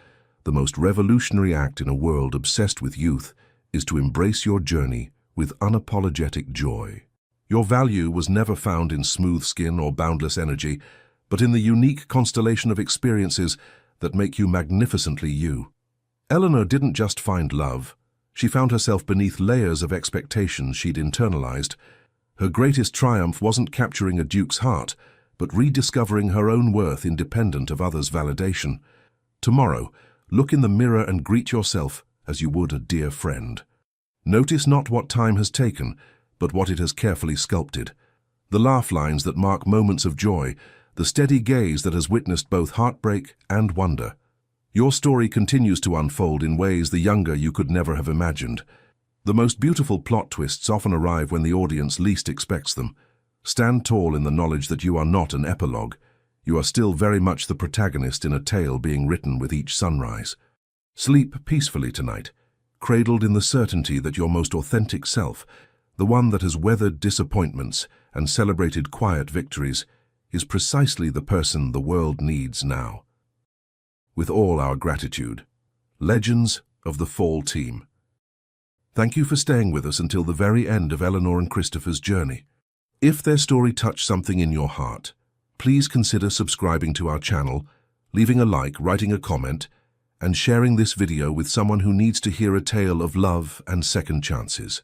Speaker 1: The most revolutionary act in a world obsessed with youth is to embrace your journey with unapologetic joy. Your value was never found in smooth skin or boundless energy, but in the unique constellation of experiences that make you magnificently you. Eleanor didn't just find love. She found herself beneath layers of expectations she'd internalized. Her greatest triumph wasn't capturing a duke's heart, but rediscovering her own worth independent of others' validation. Tomorrow, look in the mirror and greet yourself as you would a dear friend. Notice not what time has taken, but what it has carefully sculpted. The laugh lines that mark moments of joy, the steady gaze that has witnessed both heartbreak and wonder. Your story continues to unfold in ways the younger you could never have imagined. The most beautiful plot twists often arrive when the audience least expects them. Stand tall in the knowledge that you are not an epilogue. You are still very much the protagonist in a tale being written with each sunrise. Sleep peacefully tonight, cradled in the certainty that your most authentic self, the one that has weathered disappointments and celebrated quiet victories, is precisely the person the world needs now. With all our gratitude, Legends of the Fall Team. Thank you for staying with us until the very end of Eleanor and Christopher's journey. If their story touched something in your heart, please consider subscribing to our channel, leaving a like, writing a comment, and sharing this video with someone who needs to hear a tale of love and second chances.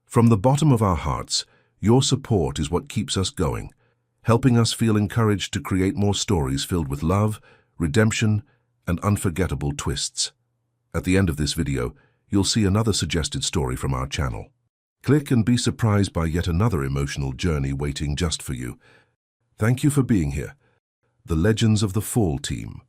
Speaker 1: From the bottom of our hearts, your support is what keeps us going, helping us feel encouraged to create more stories filled with love, redemption, and unforgettable twists. At the end of this video, you'll see another suggested story from our channel. Click and be surprised by yet another emotional journey waiting just for you. Thank you for being here. The Legends of the Fall Team.